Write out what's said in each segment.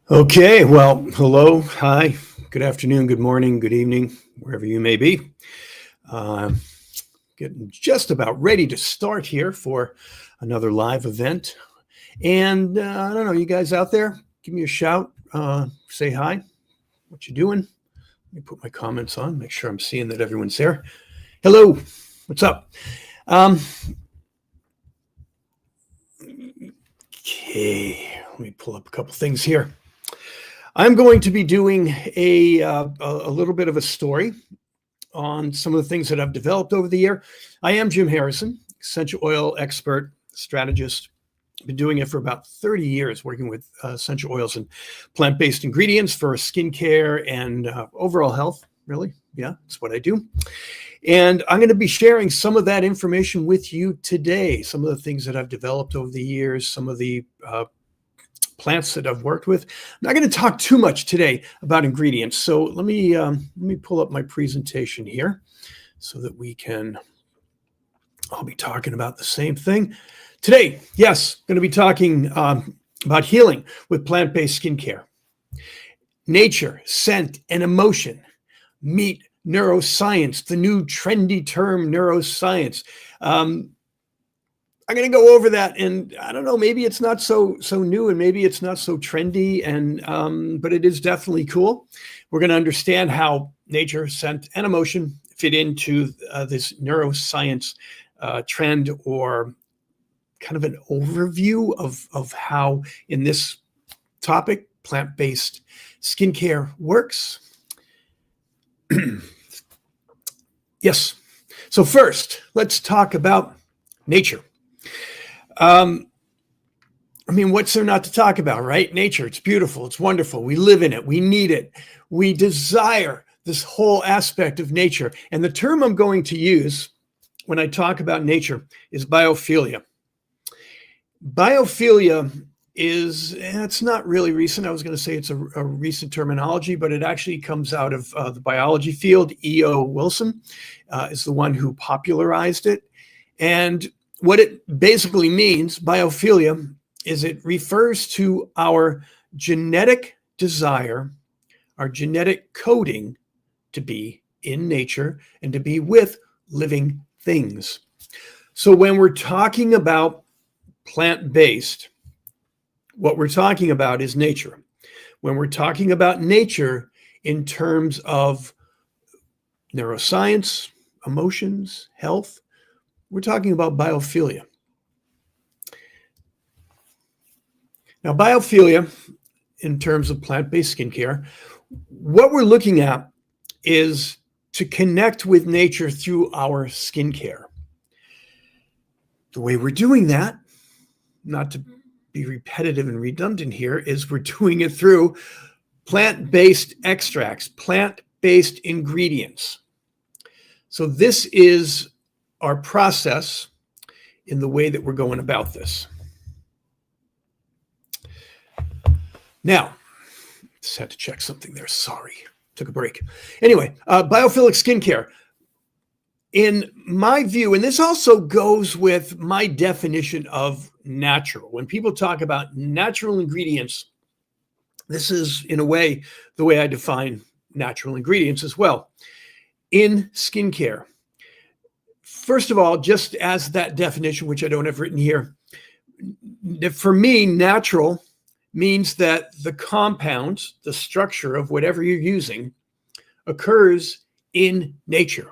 Okay, well, hello, hi, good afternoon, good morning, good evening, wherever you may be. Uh, Getting just about ready to start here for another live event. And I don't know, you guys out there, give me a shout, say hi, what you doing? Let me put my comments on, make sure I'm seeing that everyone's there. Hello, what's up? Okay, let me pull up a couple things here. I'm going to be doing a little bit of a story on some of the things that I've developed over the year. I am Jim Harrison, essential oil expert, strategist. I've been doing it for about 30 years, working with essential oils and plant-based ingredients for skincare and overall health, really. Yeah, that's what I do. And I'm going to be sharing some of that information with you today, some of the things that I've developed over the years, some of the plants that I've worked with. I'm not going to talk too much today about ingredients. So let me pull up my presentation here so that I'll be talking about the same thing. Today, yes, going to be talking about healing with plant-based skincare. Nature, scent, and emotion meet neuroscience, the new trendy term neuroscience. I'm going to go over that, and I don't know, maybe it's not so new, and maybe it's not so trendy, and but it is definitely cool. We're going to understand how nature, scent, and emotion fit into this neuroscience trend, or kind of an overview of how, in this topic, plant-based skincare works. Yes. So first, let's talk about nature. I mean, what's there not to talk about, right? Nature, it's beautiful, it's wonderful. We live in it, we need it. We desire this whole aspect of nature. And the term I'm going to use when I talk about nature is biophilia. Biophilia it's not really recent. I was going to say it's a recent terminology, but it actually comes out of the biology field. E.O. Wilson is the one who popularized it. And what it basically means, biophilia, is it refers to our genetic desire, our genetic coding to be in nature and to be with living things. So when we're talking about plant-based, what we're talking about is nature. When we're talking about nature in terms of neuroscience, emotions, health, we're talking about biophilia. Now, biophilia, in terms of plant-based skincare, what we're looking at is to connect with nature through our skincare. The way we're doing that, not to be repetitive and redundant here, is we're doing it through plant-based extracts, plant-based ingredients. So this is our process in the way that we're going about this. Now, just had to check something there. Sorry, took a break. Anyway, biophilic skincare. In my view, and this also goes with my definition of natural. When people talk about natural ingredients, this is, in a way, the way I define natural ingredients as well. In skincare, first of all, just as that definition, which I don't have written here, for me, natural means that the compounds, the structure of whatever you're using, occurs in nature.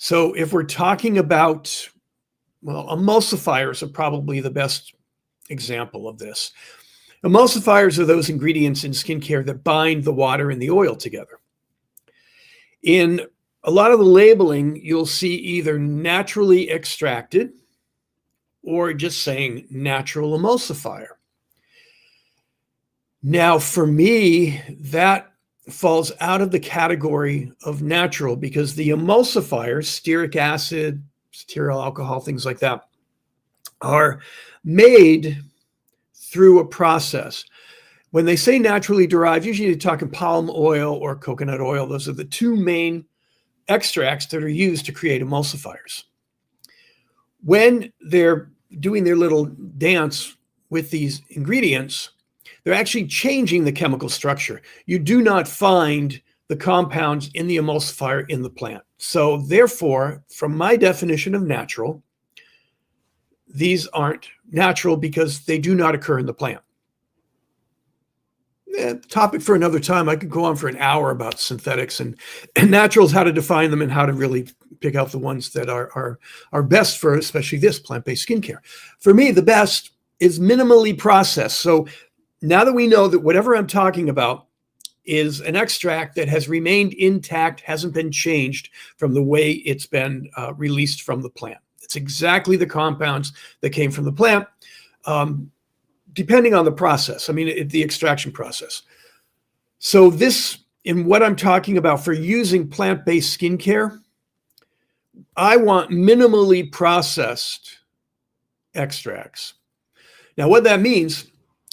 So if we're talking about, well, emulsifiers are probably the best example of this. Emulsifiers are those ingredients in skincare that bind the water and the oil together. In a lot of the labeling, you'll see either naturally extracted or just saying natural emulsifier. Now, for me, that falls out of the category of natural, because the emulsifiers, stearic acid, cetyl alcohol, things like that, are made through a process. When they say naturally derived, usually they're talking palm oil or coconut oil. Those are the two main extracts that are used to create emulsifiers. When they're doing their little dance with these ingredients, they're actually changing the chemical structure. You do not find the compounds in the emulsifier in the plant. So therefore, from my definition of natural, these aren't natural because they do not occur in the plant. Topic for another time. I could go on for an hour about synthetics and naturals, how to define them and how to really pick out the ones that are best for especially this plant-based skincare. For me, the best is minimally processed. So now that we know that whatever I'm talking about is an extract that has remained intact, hasn't been changed from the way it's been released from the plant. It's exactly the compounds that came from the plant, depending on the process. I mean, the extraction process. So this, in what I'm talking about for using plant-based skincare, I want minimally processed extracts. Now, what that means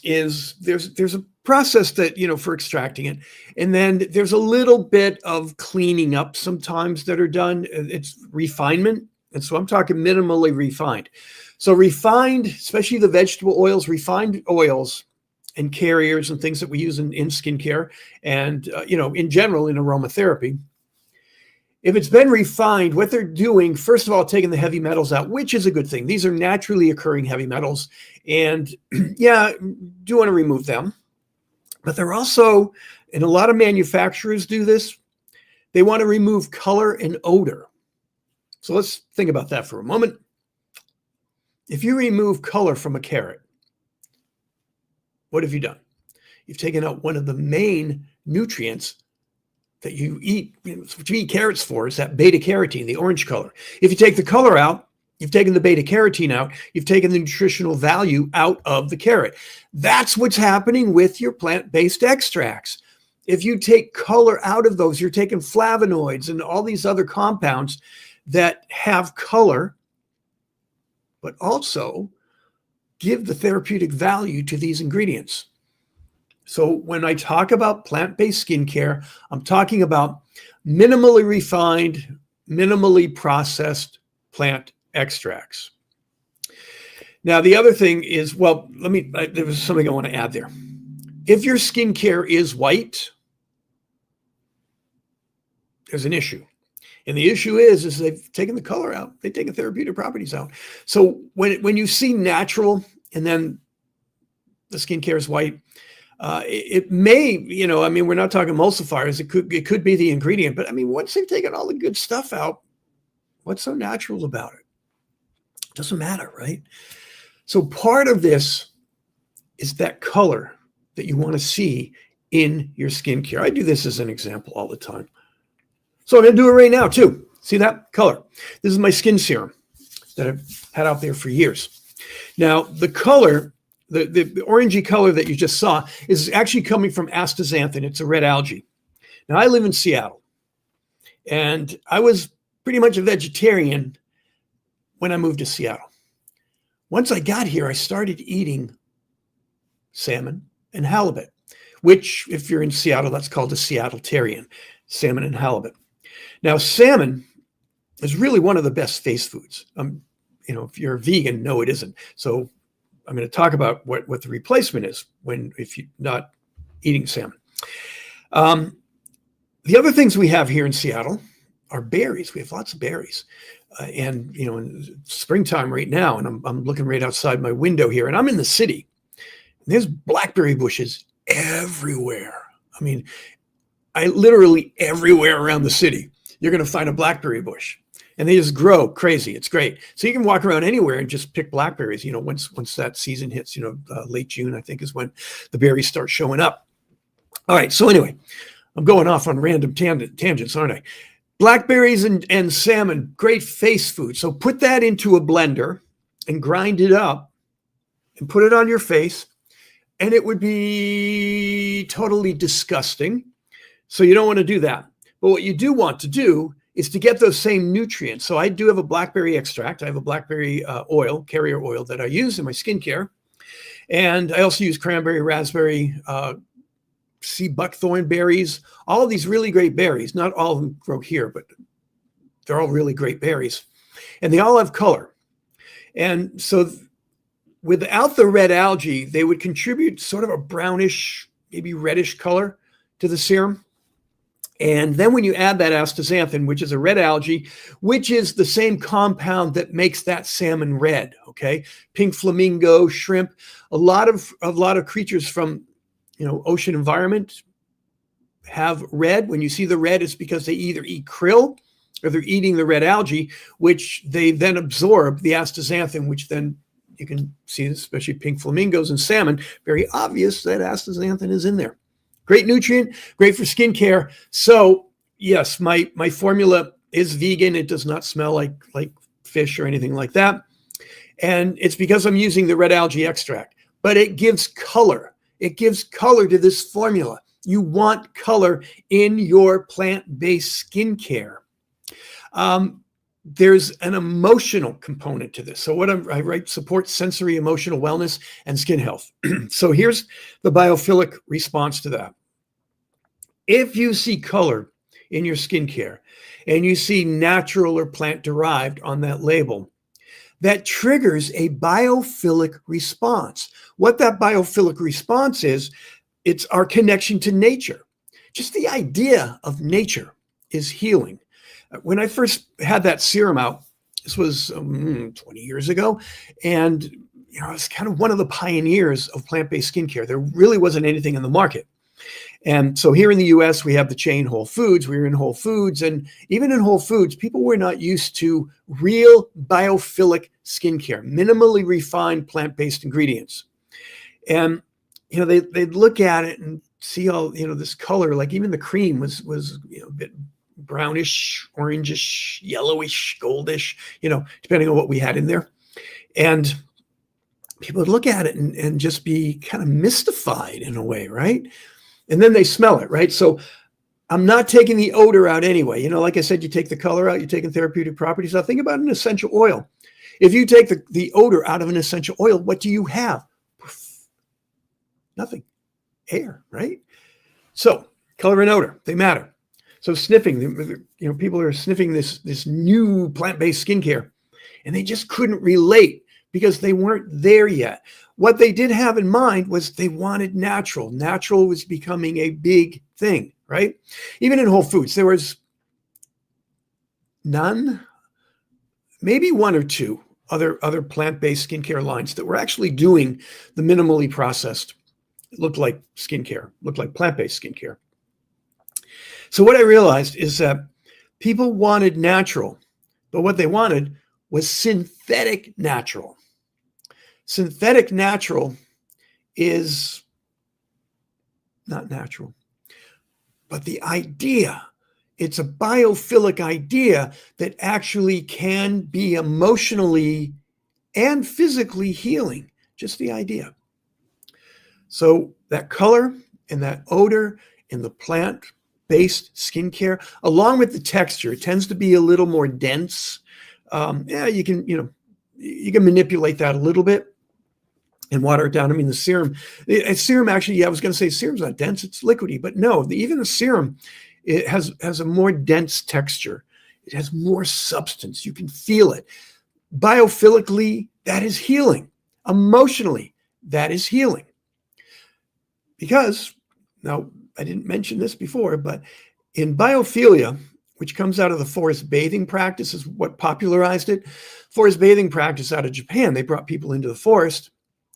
is there's a process that, for extracting it. And then there's a little bit of cleaning up sometimes that are done. It's refinement. And so I'm talking minimally refined. So refined, especially the vegetable oils, refined oils and carriers and things that we use in skincare and, in general in aromatherapy. If it's been refined, what they're doing, first of all, taking the heavy metals out, which is a good thing. These are naturally occurring heavy metals. And yeah, do want to remove them. But they're also, and a lot of manufacturers do this, they want to remove color and odor. So let's think about that for a moment. If you remove color from a carrot, what have you done? You've taken out one of the main nutrients that you eat. What you eat carrots for is that beta carotene, the orange color. If you take the color out, you've taken the beta carotene out, you've taken the nutritional value out of the carrot. That's what's happening with your plant-based extracts. If you take color out of those, you're taking flavonoids and all these other compounds that have color, but also give the therapeutic value to these ingredients. So when I talk about plant-based skincare, I'm talking about minimally refined, minimally processed plant extracts. Now, the other thing is, there was something I want to add there. If your skincare is white, there's an issue. And the issue is they've taken the color out. They've taken therapeutic properties out. So when you see natural and then the skincare is white, it may, we're not talking emulsifiers. It could be the ingredient. But, once they've taken all the good stuff out, what's so natural about it? It doesn't matter, right? So part of this is that color that you want to see in your skincare. I do this as an example all the time. So I'm going to do it right now too. See that color? This is my skin serum that I've had out there for years. Now, the color, the orangey color that you just saw is actually coming from astaxanthin. It's a red algae. Now, I live in Seattle, and I was pretty much a vegetarian when I moved to Seattle. Once I got here, I started eating salmon and halibut, which, if you're in Seattle, that's called a Seattletarian, salmon and halibut. Now, salmon is really one of the best face foods. If you're a vegan, no, it isn't. So I'm going to talk about what the replacement is if you're not eating salmon. The other things we have here in Seattle are berries. We have lots of berries. And in springtime right now, and I'm looking right outside my window here, and I'm in the city. There's blackberry bushes everywhere. Literally everywhere around the city, you're going to find a blackberry bush. And they just grow crazy. It's great. So you can walk around anywhere and just pick blackberries. Once that season hits, late June, I think is when the berries start showing up. All right. So anyway, I'm going off on random tangents, aren't I? Blackberries and salmon, great face food. So put that into a blender and grind it up and put it on your face. And it would be totally disgusting. So you don't want to do that. But what you do want to do is to get those same nutrients. So I do have a blackberry extract. I have a blackberry carrier oil that I use in my skincare. And I also use cranberry, raspberry, sea buckthorn berries, all of these really great berries. Not all of them grow here, but they're all really great berries. And they all have color. And so without the red algae, they would contribute sort of a brownish, maybe reddish color to the serum. And then when you add that astaxanthin, which is a red algae, which is the same compound that makes that salmon red, okay? Pink flamingo, shrimp, a lot of creatures from, ocean environment have red. When you see the red, it's because they either eat krill or they're eating the red algae, which they then absorb the astaxanthin, which then you can see, especially pink flamingos and salmon, very obvious that astaxanthin is in there. Great nutrient, great for skincare. So yes, my formula is vegan. It does not smell like fish or anything like that. And it's because I'm using the red algae extract, but it gives color. It gives color to this formula. You want color in your plant-based skincare. There's an emotional component to this. So I write support sensory emotional wellness and skin health. So here's the biophilic response to that. If you see color in your skincare and you see natural or plant derived on that label, that triggers a biophilic response. What that biophilic response is, it's our connection to nature. Just the idea of nature is healing. When I first had that serum out, this was 20 years ago, and I was kind of one of the pioneers of plant-based skincare. There really wasn't anything in the market. And so here in the US, we have the chain Whole Foods. We were in Whole Foods, and even in Whole Foods, people were not used to real biophilic skincare, minimally refined plant-based ingredients. And they'd look at it and see all this color, like even the cream was a bit brownish, orangish, yellowish, goldish, depending on what we had in there. And people would look at it and just be kind of mystified in a way, right? And then they smell it, right? So I'm not taking the odor out anyway. Like I said, you take the color out, you're taking therapeutic properties. Now think about an essential oil. If you take the odor out of an essential oil, what do you have? Nothing. Air, right? So color and odor, they matter. So sniffing, people are sniffing this new plant-based skincare, and they just couldn't relate because they weren't there yet. What they did have in mind was they wanted natural. Natural was becoming a big thing, right? Even in Whole Foods, there was none, maybe one or two other plant-based skincare lines that were actually doing the minimally processed. It looked like skincare, looked like plant-based skincare. So what I realized is that people wanted natural, but what they wanted was synthetic natural. Synthetic natural is not natural, but the idea, it's a biophilic idea that actually can be emotionally and physically healing, just the idea. So that color and that odor in the plant-based skincare, along with the texture, it tends to be a little more dense. You can manipulate that a little bit and water it down. I mean, the serum actually, I was going to say serum's not dense, it's liquidy, but no, even the serum, it has a more dense texture. It has more substance. You can feel it. Biophilically, that is healing. Emotionally, that is healing. Because, now, I didn't mention this before, but in biophilia, which comes out of the forest bathing practice, is what popularized it. Forest bathing practice out of Japan, they brought people into the forest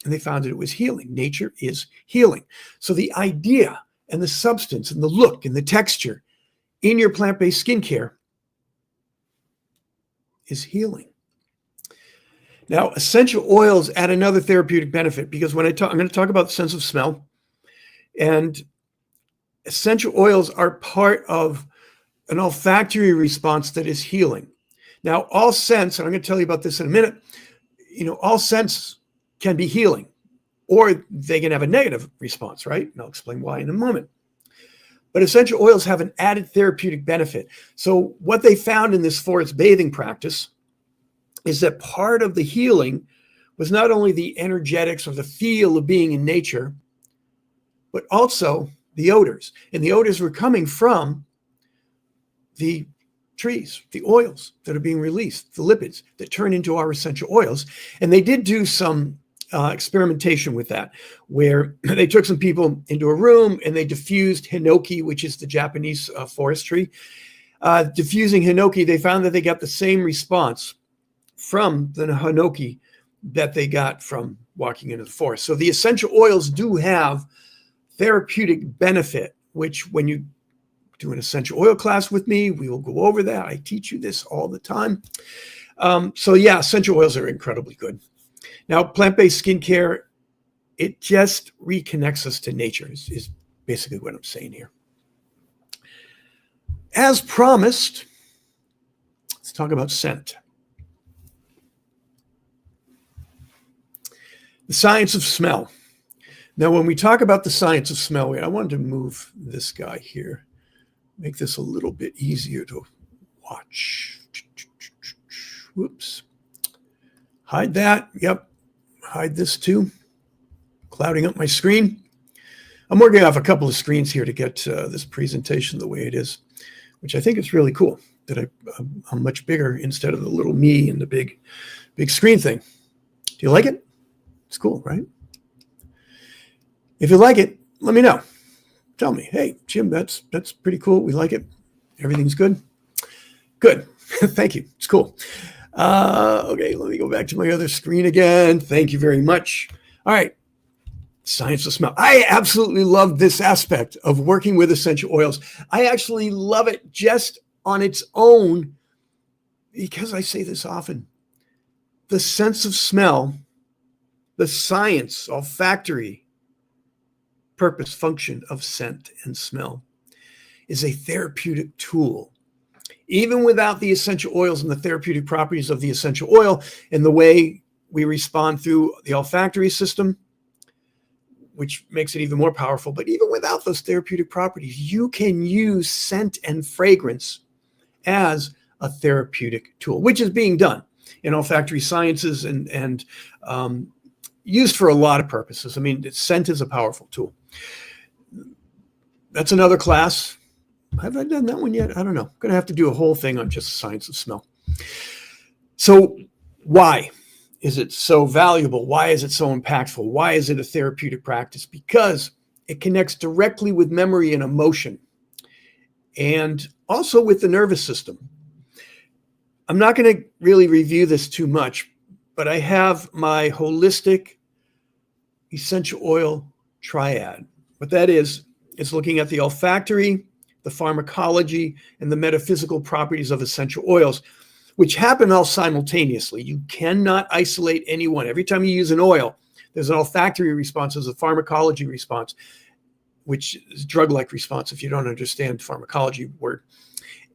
and they found that it was healing. Nature is healing. So the idea and the substance and the look and the texture in your plant-based skincare is healing. Now, essential oils add another therapeutic benefit, because when I'm going to talk about the sense of smell, and essential oils are part of an olfactory response that is healing. Now, all scents, and I'm going to tell you about this in a minute, all scents can be healing, or they can have a negative response, right? And I'll explain why in a moment. But essential oils have an added therapeutic benefit. So what they found in this forest bathing practice is that part of the healing was not only the energetics or the feel of being in nature, but also the odors. And the odors were coming from the trees, the oils that are being released, the lipids that turn into our essential oils. And they did do some experimentation with that, where they took some people into a room and they diffused hinoki, which is the Japanese forest tree. Diffusing hinoki, they found that they got the same response from the hinoki that they got from walking into the forest. So the essential oils do have therapeutic benefit, which when you do an essential oil class with me, we will go over that. I teach you this all the time. So yeah, essential oils are incredibly good. Now, plant-based skincare, it just reconnects us to nature is basically what I'm saying here. As promised, let's talk about scent. The science of smell. Now, when we talk about the science of smell, I wanted to move this guy here, make this a little bit easier to watch. Whoops. Hide that. Yep. Hide this too. Clouding up my screen. I'm working off a couple of screens here to get this presentation the way it is, which I think is really cool that I'm much bigger instead of the little me and the big screen thing. Do you like it? It's cool, right? If you like it, let me know. Tell me, hey, Jim, that's pretty cool. We like it. Everything's good. Good. Thank you. It's cool. Okay, let me go back to my other screen again. Thank you very much. All right. Science of smell. I absolutely love this aspect of working with essential oils. I actually love it just on its own because I say this often. The sense of smell, the science, olfactory purpose, function of scent and smell is a therapeutic tool. Even without the essential oils and the therapeutic properties of the essential oil and the way we respond through the olfactory system, which makes it even more powerful. But even without those therapeutic properties, you can use scent and fragrance as a therapeutic tool, which is being done in olfactory sciences and used for a lot of purposes. I mean, scent is a powerful tool. That's another class. Have I done that one yet? I don't know. I'm going to have to do a whole thing on just the science of smell. So why is it so valuable? Why is it so impactful? Why is it a therapeutic practice? Because it connects directly with memory and emotion and also with the nervous system. I'm not going to really review this too much, but I have my holistic essential oil triad. What that is, it's looking at the olfactory, the pharmacology, and the metaphysical properties of essential oils, which happen all simultaneously. You cannot isolate any one. Every time you use an oil, there's an olfactory response, there's a pharmacology response, which is drug-like response if you don't understand pharmacology word.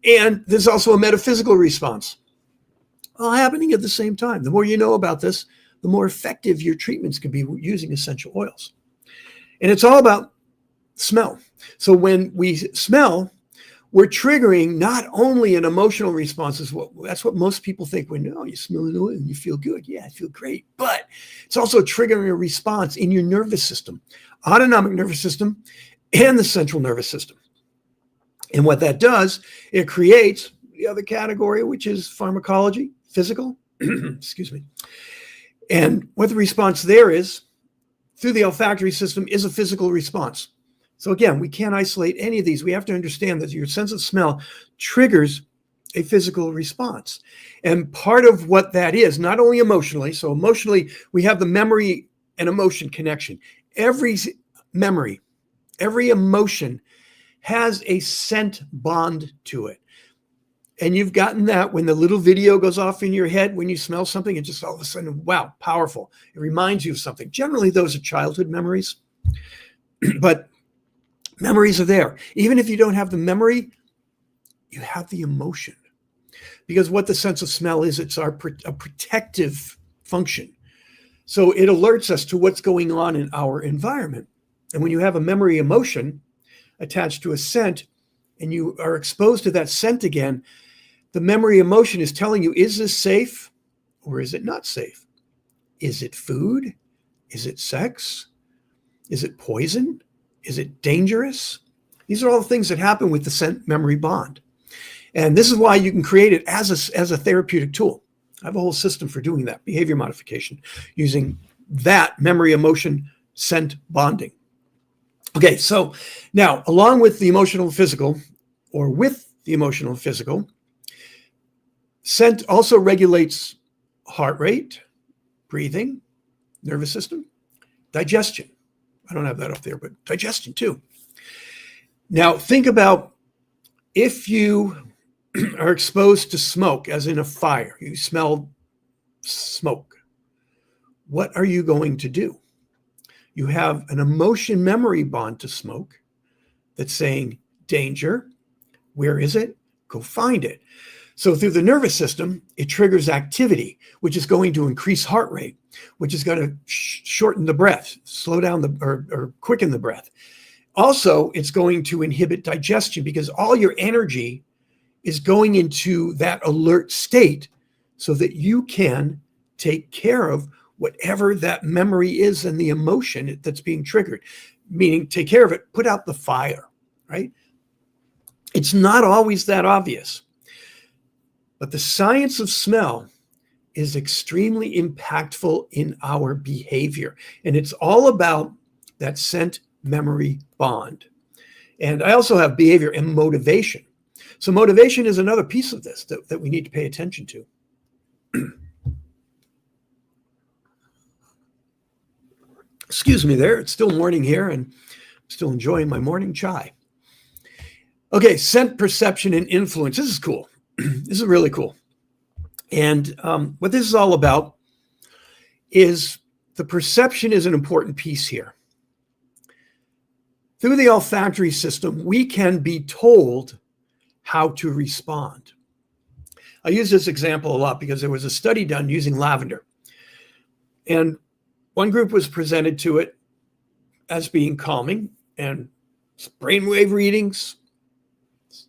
And there's also a metaphysical response, all happening at the same time. The more you know about this, the more effective your treatments can be using essential oils. And it's all about smell. So when we smell, we're triggering not only an emotional response, that's what most people think when, oh, you smell an oil and you feel good. Yeah, I feel great. But it's also triggering a response in your nervous system, autonomic nervous system, and the central nervous system. And what that does, it creates the other category, which is pharmacology, physical, excuse me. And what the response there is, through the olfactory system, is a physical response. So again, we can't isolate any of these. We have to understand that your sense of smell triggers a physical response. And part of what that is, not only emotionally, so emotionally, we have the memory and emotion connection. Every memory, every emotion has a scent bond to it. And you've gotten that when the little video goes off in your head, when you smell something, it just all of a sudden, wow, powerful. It reminds you of something. Generally, those are childhood memories, but memories are there. Even if you don't have the memory, you have the emotion. Because what the sense of smell is, it's a protective function. So it alerts us to what's going on in our environment. And when you have a memory emotion attached to a scent, and you are exposed to that scent again, the memory emotion is telling you, is this safe or is it not safe? Is it food? Is it sex? Is it poison? Is it dangerous? These are all the things that happen with the scent memory bond. And this is why you can create it as a therapeutic tool. I have a whole system for doing that, behavior modification, using that memory, emotion, scent bonding. Okay, so now along with the emotional and physical, or with the emotional and physical, scent also regulates heart rate, breathing, nervous system, digestion. I don't have that up there, but digestion too. Now think about if you are exposed to smoke, as in a fire, you smell smoke. What are you going to do? You have an emotion memory bond to smoke that's saying, danger, where is it? Go find it. So through the nervous system, it triggers activity, which is going to increase heart rate, which is going to shorten the breath, slow down or quicken the breath. Also, it's going to inhibit digestion because all your energy is going into that alert state so that you can take care of whatever that memory is and the emotion that's being triggered, meaning take care of it, put out the fire, right? It's not always that obvious, but the science of smell is extremely impactful in our behavior. And it's all about that scent memory bond. And I also have behavior and motivation. So motivation is another piece of this that we need to pay attention to. Excuse me there. It's still morning here and I'm still enjoying my morning chai. Okay, scent perception and influence. This is cool. This is really cool. And what this is all about is the perception is an important piece here. Through the olfactory system, we can be told how to respond. I use this example a lot because there was a study done using lavender. And one group was presented to it as being calming and brainwave readings,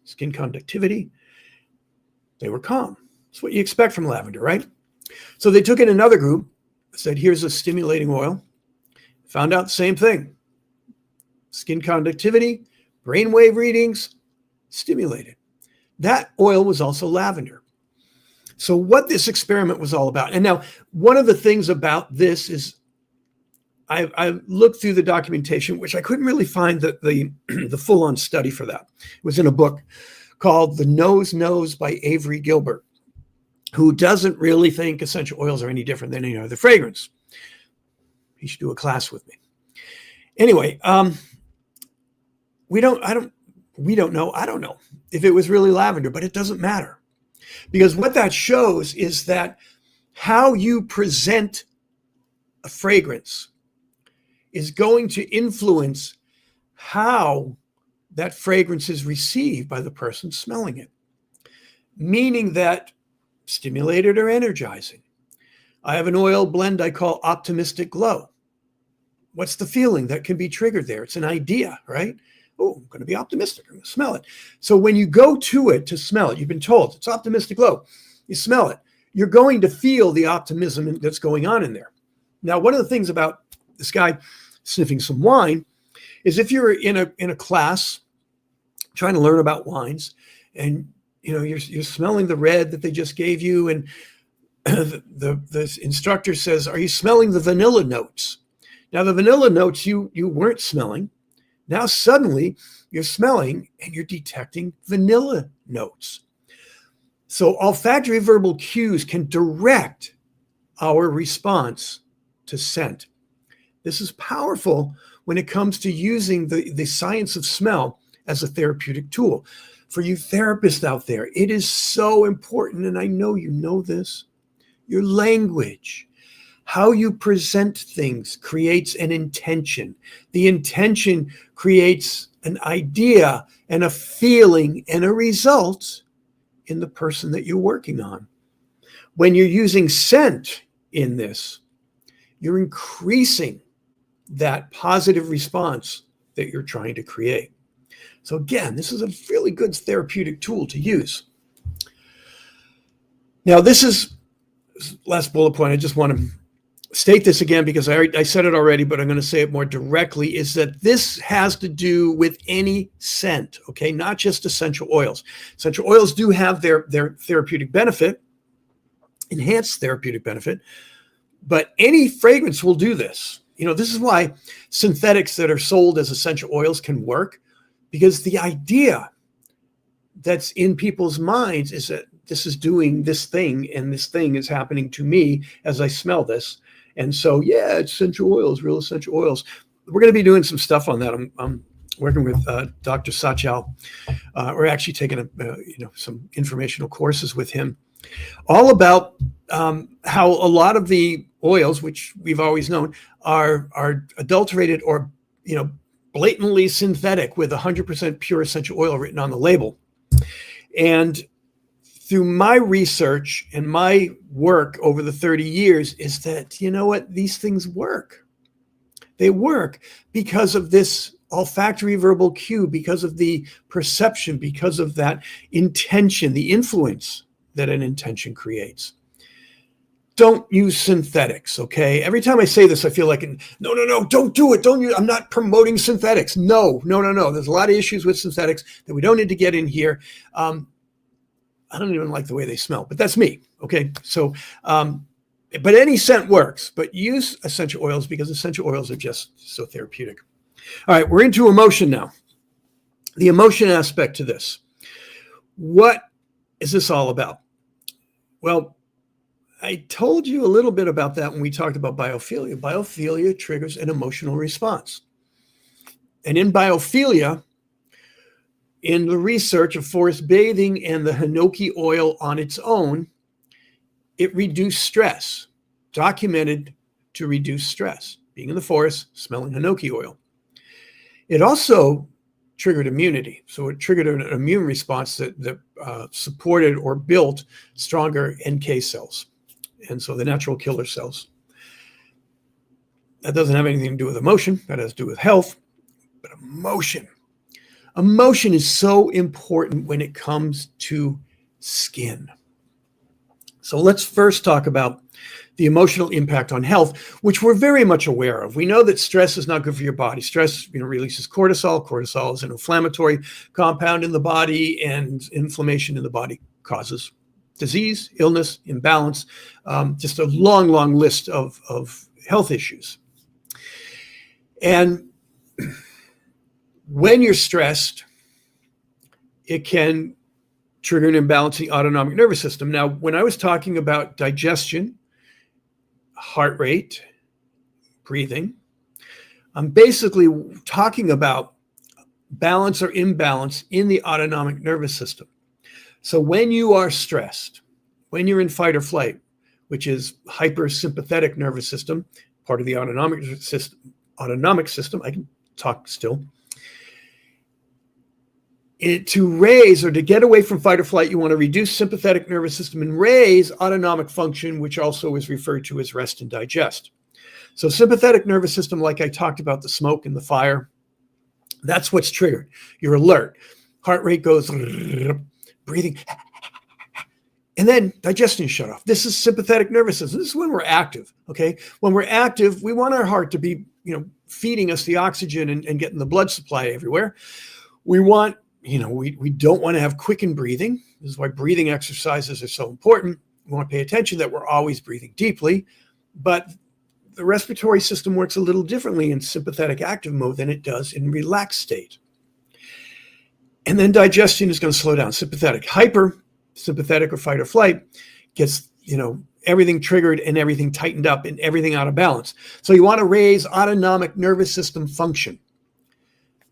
skin conductivity. They were calm. That's what you expect from lavender, right? So they took in another group, said, here's a stimulating oil. Found out the same thing. Skin conductivity, brainwave readings, stimulated. That oil was also lavender. So what this experiment was all about. And now, one of the things about this is I looked through the documentation, which I couldn't really find the full-on study for that. It was in a book called The Nose Knows by Avery Gilbert, who doesn't really think essential oils are any different than any other fragrance. He should do a class with me. Anyway, we don't know. I don't know if it was really lavender, but it doesn't matter. Because what that shows is that how you present a fragrance is going to influence how that fragrance is received by the person smelling it. Meaning that stimulated or energizing. I have an oil blend I call Optimistic Glow. What's the feeling that can be triggered there? It's an idea, right? Oh, I'm going to be optimistic. I'm going to smell it. So when you go to it to smell it, you've been told it's Optimistic Glow. You smell it. You're going to feel the optimism that's going on in there. Now, one of the things about this guy sniffing some wine is if you're in a class trying to learn about wines and you're smelling the red that they just gave you and the instructor says, are you smelling the vanilla notes? Now the vanilla notes you weren't smelling. Now suddenly you're smelling and you're detecting vanilla notes. So olfactory verbal cues can direct our response to scent. This is powerful when it comes to using the science of smell as a therapeutic tool. For you therapists out there, it is so important, and I know you know this, your language. How you present things creates an intention. The intention creates an idea and a feeling and a result in the person that you're working on. When you're using scent in this, you're increasing that positive response that you're trying to create. So again, this is a really good therapeutic tool to use. Now, this is last bullet point. I just want to state this again because I said it already, but I'm going to say it more directly, is that this has to do with any scent, okay? Not just essential oils. Essential oils do have their therapeutic benefit, enhanced therapeutic benefit, But any fragrance will do this. This is why synthetics that are sold as essential oils can work, because the idea that's in people's minds is that this is doing this thing, and this thing is happening to me as I smell this. And so, yeah, it's essential oils, real essential oils. We're going to be doing some stuff on that. I'm working with Dr. Sachal. We're actually taking some informational courses with him, all about how a lot of the oils, which we've always known, are adulterated or blatantly synthetic with 100% pure essential oil written on the label. And through my research and my work over the 30 years is that, these things work. They work because of this olfactory verbal cue, because of the perception, because of that intention, the influence that an intention creates. Don't use synthetics, okay? Every time I say this, I feel like, no, don't do it. I'm not promoting synthetics. No. There's a lot of issues with synthetics that we don't need to get in here. I don't even like the way they smell, but that's me, okay? So, but any scent works, but use essential oils because essential oils are just so therapeutic. All right, we're into emotion now. The emotion aspect to this. What is this all about? Well, I told you a little bit about that when we talked about biophilia. Biophilia triggers an emotional response. And in biophilia, in the research of forest bathing and the hinoki oil on its own, it reduced stress, documented to reduce stress, being in the forest, smelling hinoki oil. It also triggered immunity. So it triggered an immune response that supported or built stronger NK cells. And so the natural killer cells. That doesn't have anything to do with emotion. That has to do with health. But emotion is so important when it comes to skin. So let's first talk about the emotional impact on health, which we're very much aware of. We know that stress is not good for your body. Stress, releases cortisol. Cortisol is an inflammatory compound in the body, and inflammation in the body causes disease, illness, imbalance, just a long, long list of health issues. And when you're stressed, it can trigger an imbalance in the autonomic nervous system. Now, when I was talking about digestion, heart rate, breathing, I'm basically talking about balance or imbalance in the autonomic nervous system. So when you are stressed, when you're in fight or flight, which is hypersympathetic nervous system, part of the autonomic system, I can talk still. To raise or to get away from fight or flight, you want to reduce sympathetic nervous system and raise autonomic function, which also is referred to as rest and digest. So sympathetic nervous system, like I talked about, the smoke and the fire, that's what's triggered. You're alert. Heart rate goes, breathing, and then digestion shut off. This is sympathetic nervous system. This is when we're active, okay? When we're active, we want our heart to be, feeding us the oxygen and getting the blood supply everywhere. We want, we don't want to have quickened breathing. This is why breathing exercises are so important. We want to pay attention that we're always breathing deeply, but the respiratory system works a little differently in sympathetic active mode than it does in relaxed state. And then digestion is going to slow down. Sympathetic, hypersympathetic or fight or flight gets, everything triggered and everything tightened up and everything out of balance. So you want to raise autonomic nervous system function.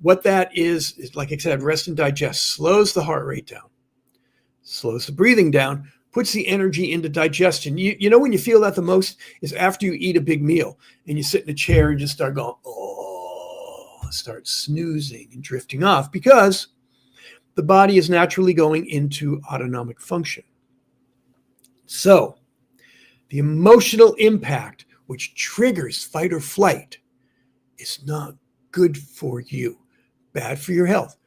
What that is like I said, rest and digest, slows the heart rate down, slows the breathing down, puts the energy into digestion. You know when you feel that the most is after you eat a big meal and you sit in a chair and just start going, start snoozing and drifting off because the body is naturally going into autonomic function. So the emotional impact, which triggers fight or flight, is not good for you. Bad for your health.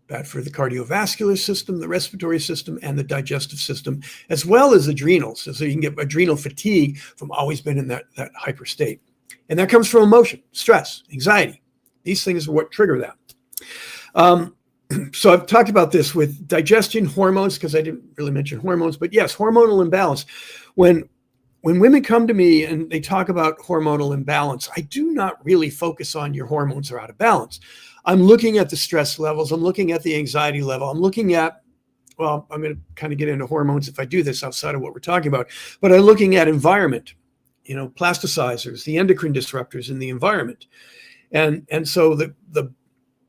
Bad for the cardiovascular system, the respiratory system, and the digestive system, as well as adrenals. So you can get adrenal fatigue from always being in that hyper state. And that comes from emotion, stress, anxiety. These things are what trigger that. So I've talked about this with digestion, hormones, because I didn't really mention hormones, but yes, hormonal imbalance. When when women come to me and they talk about hormonal imbalance, I do not really focus on your hormones are out of balance. I'm looking at the stress levels. I'm looking at the anxiety level. I'm looking at, well, I'm going to kind of get into hormones if I do this outside of what we're talking about, but I'm looking at environment, plasticizers, the endocrine disruptors in the environment. And so the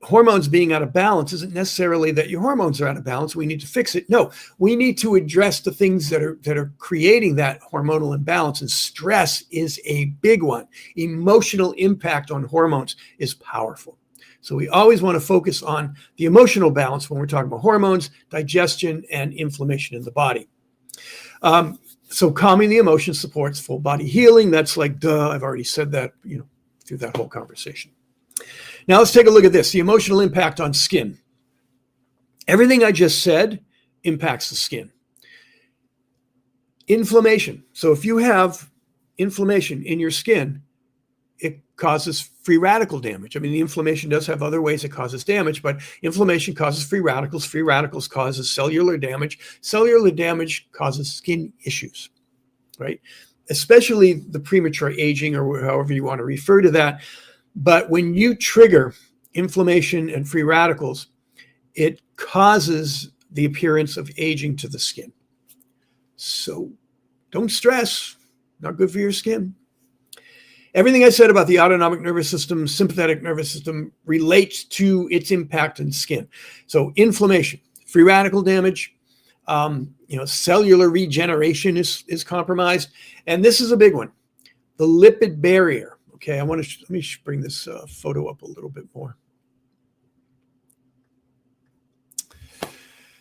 hormones being out of balance isn't necessarily that your hormones are out of balance. We need to fix it. No, we need to address the things that are creating that hormonal imbalance, and stress is a big one. Emotional impact on hormones is powerful. So we always want to focus on the emotional balance when we're talking about hormones, digestion, and inflammation in the body. So calming the emotions supports full body healing. That's like, duh, I've already said that, through that whole conversation. Now let's take a look at this, the emotional impact on skin. Everything I just said impacts the skin. Inflammation. So if you have inflammation in your skin, it causes free radical damage. I mean, the inflammation does have other ways it causes damage, but inflammation causes free radicals. Free radicals causes cellular damage. Cellular damage causes skin issues, right? Especially the premature aging, or however you want to refer to that. But when you trigger inflammation and free radicals, it causes the appearance of aging to the skin. So don't stress, not good for your skin. Everything I said about the autonomic nervous system, sympathetic nervous system relates to its impact on skin. So inflammation, free radical damage, cellular regeneration is compromised. And this is a big one, the lipid barrier. Okay, let me bring this photo up a little bit more.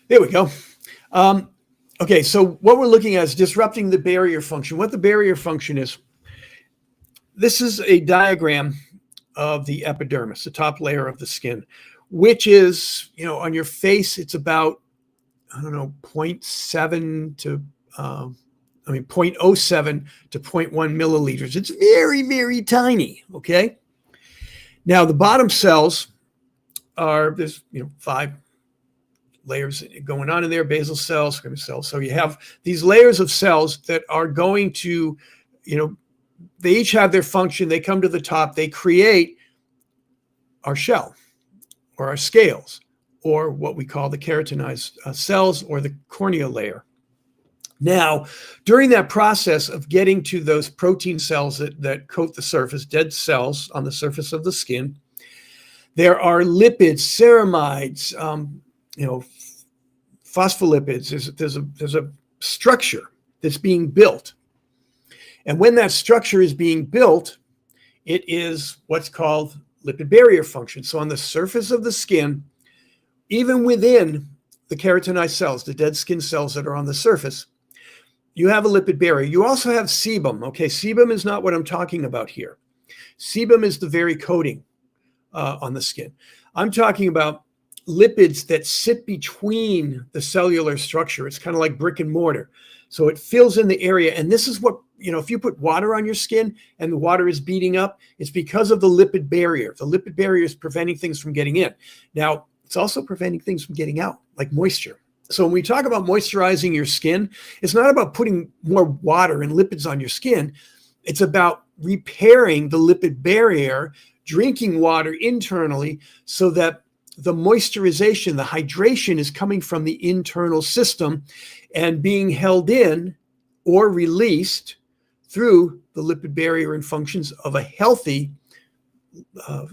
There we go. Okay, so what we're looking at is disrupting the barrier function. What the barrier function is, this is a diagram of the epidermis, the top layer of the skin, which is, on your face, it's about, 0.7 to 0.07 to 0.1 milliliters. It's very, very tiny, okay? Now, the bottom cells there's 5 layers going on in there, basal cells, squamous cells. So you have these layers of cells that are going to, they each have their function. They come to the top. They create our shell or our scales, or what we call the keratinized cells, or the cornea layer. Now, during that process of getting to those protein cells that coat the surface, dead cells on the surface of the skin, there are lipids, ceramides, phospholipids. There's a structure that's being built. And when that structure is being built, it is what's called lipid barrier function. So on the surface of the skin, even within the keratinized cells, the dead skin cells that are on the surface, you have a lipid barrier. You also have sebum. Okay, sebum is not what I'm talking about here. Sebum is the very coating on the skin. I'm talking about lipids that sit between the cellular structure. It's kind of like brick and mortar. So it fills in the area. And this is what, if you put water on your skin and the water is beating up, it's because of the lipid barrier. The lipid barrier is preventing things from getting in. Now, it's also preventing things from getting out, like moisture. So when we talk about moisturizing your skin, it's not about putting more water and lipids on your skin. It's about repairing the lipid barrier, drinking water internally so that the moisturization, the hydration is coming from the internal system and being held in or released through the lipid barrier and functions of a healthy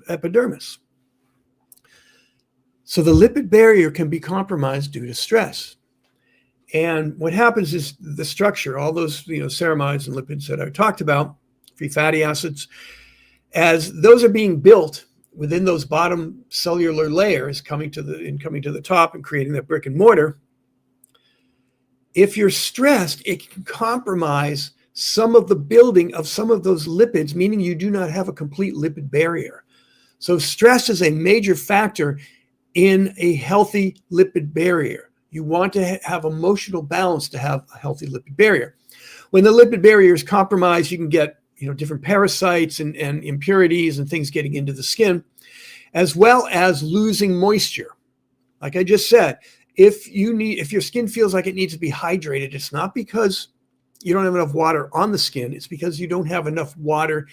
epidermis. So the lipid barrier can be compromised due to stress. And what happens is the structure, all those ceramides and lipids that I talked about, free fatty acids, as those are being built within those bottom cellular layers coming to the top and creating that brick and mortar, if you're stressed, it can compromise some of the building of some of those lipids, meaning you do not have a complete lipid barrier. So stress is a major factor in a healthy lipid barrier. You want to have emotional balance to have a healthy lipid barrier. When the lipid barrier is compromised, you can get different parasites and impurities and things getting into the skin, as well as losing moisture. Like I just said, if your skin feels like it needs to be hydrated, it's not because you don't have enough water on the skin, it's because you don't have enough water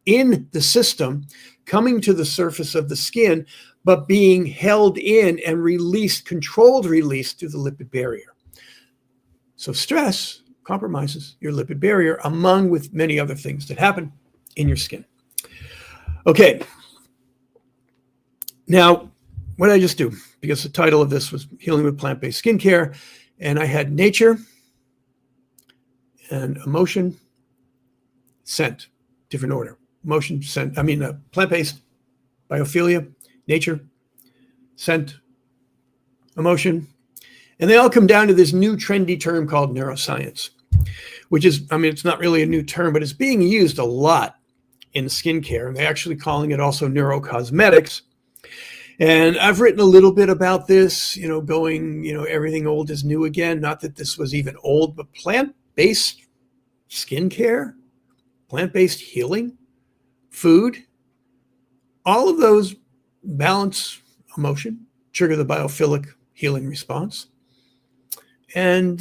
in the system coming to the surface of the skin, but being held in and released, controlled release through the lipid barrier. So stress compromises your lipid barrier, among with many other things that happen in your skin. Okay. Now, what did I just do? Because the title of this was Healing with Plant-Based Skincare, and I had nature and emotion, scent, different order. Emotion, scent, plant-based, biophilia, nature, scent, emotion. And they all come down to this new trendy term called neuroscience, which is, it's not really a new term, but it's being used a lot in skincare. And they're actually calling it also neurocosmetics. And I've written a little bit about this, going, everything old is new again. Not that this was even old, but plant-based skincare, plant-based healing, food, all of those balance emotion, trigger the biophilic healing response, and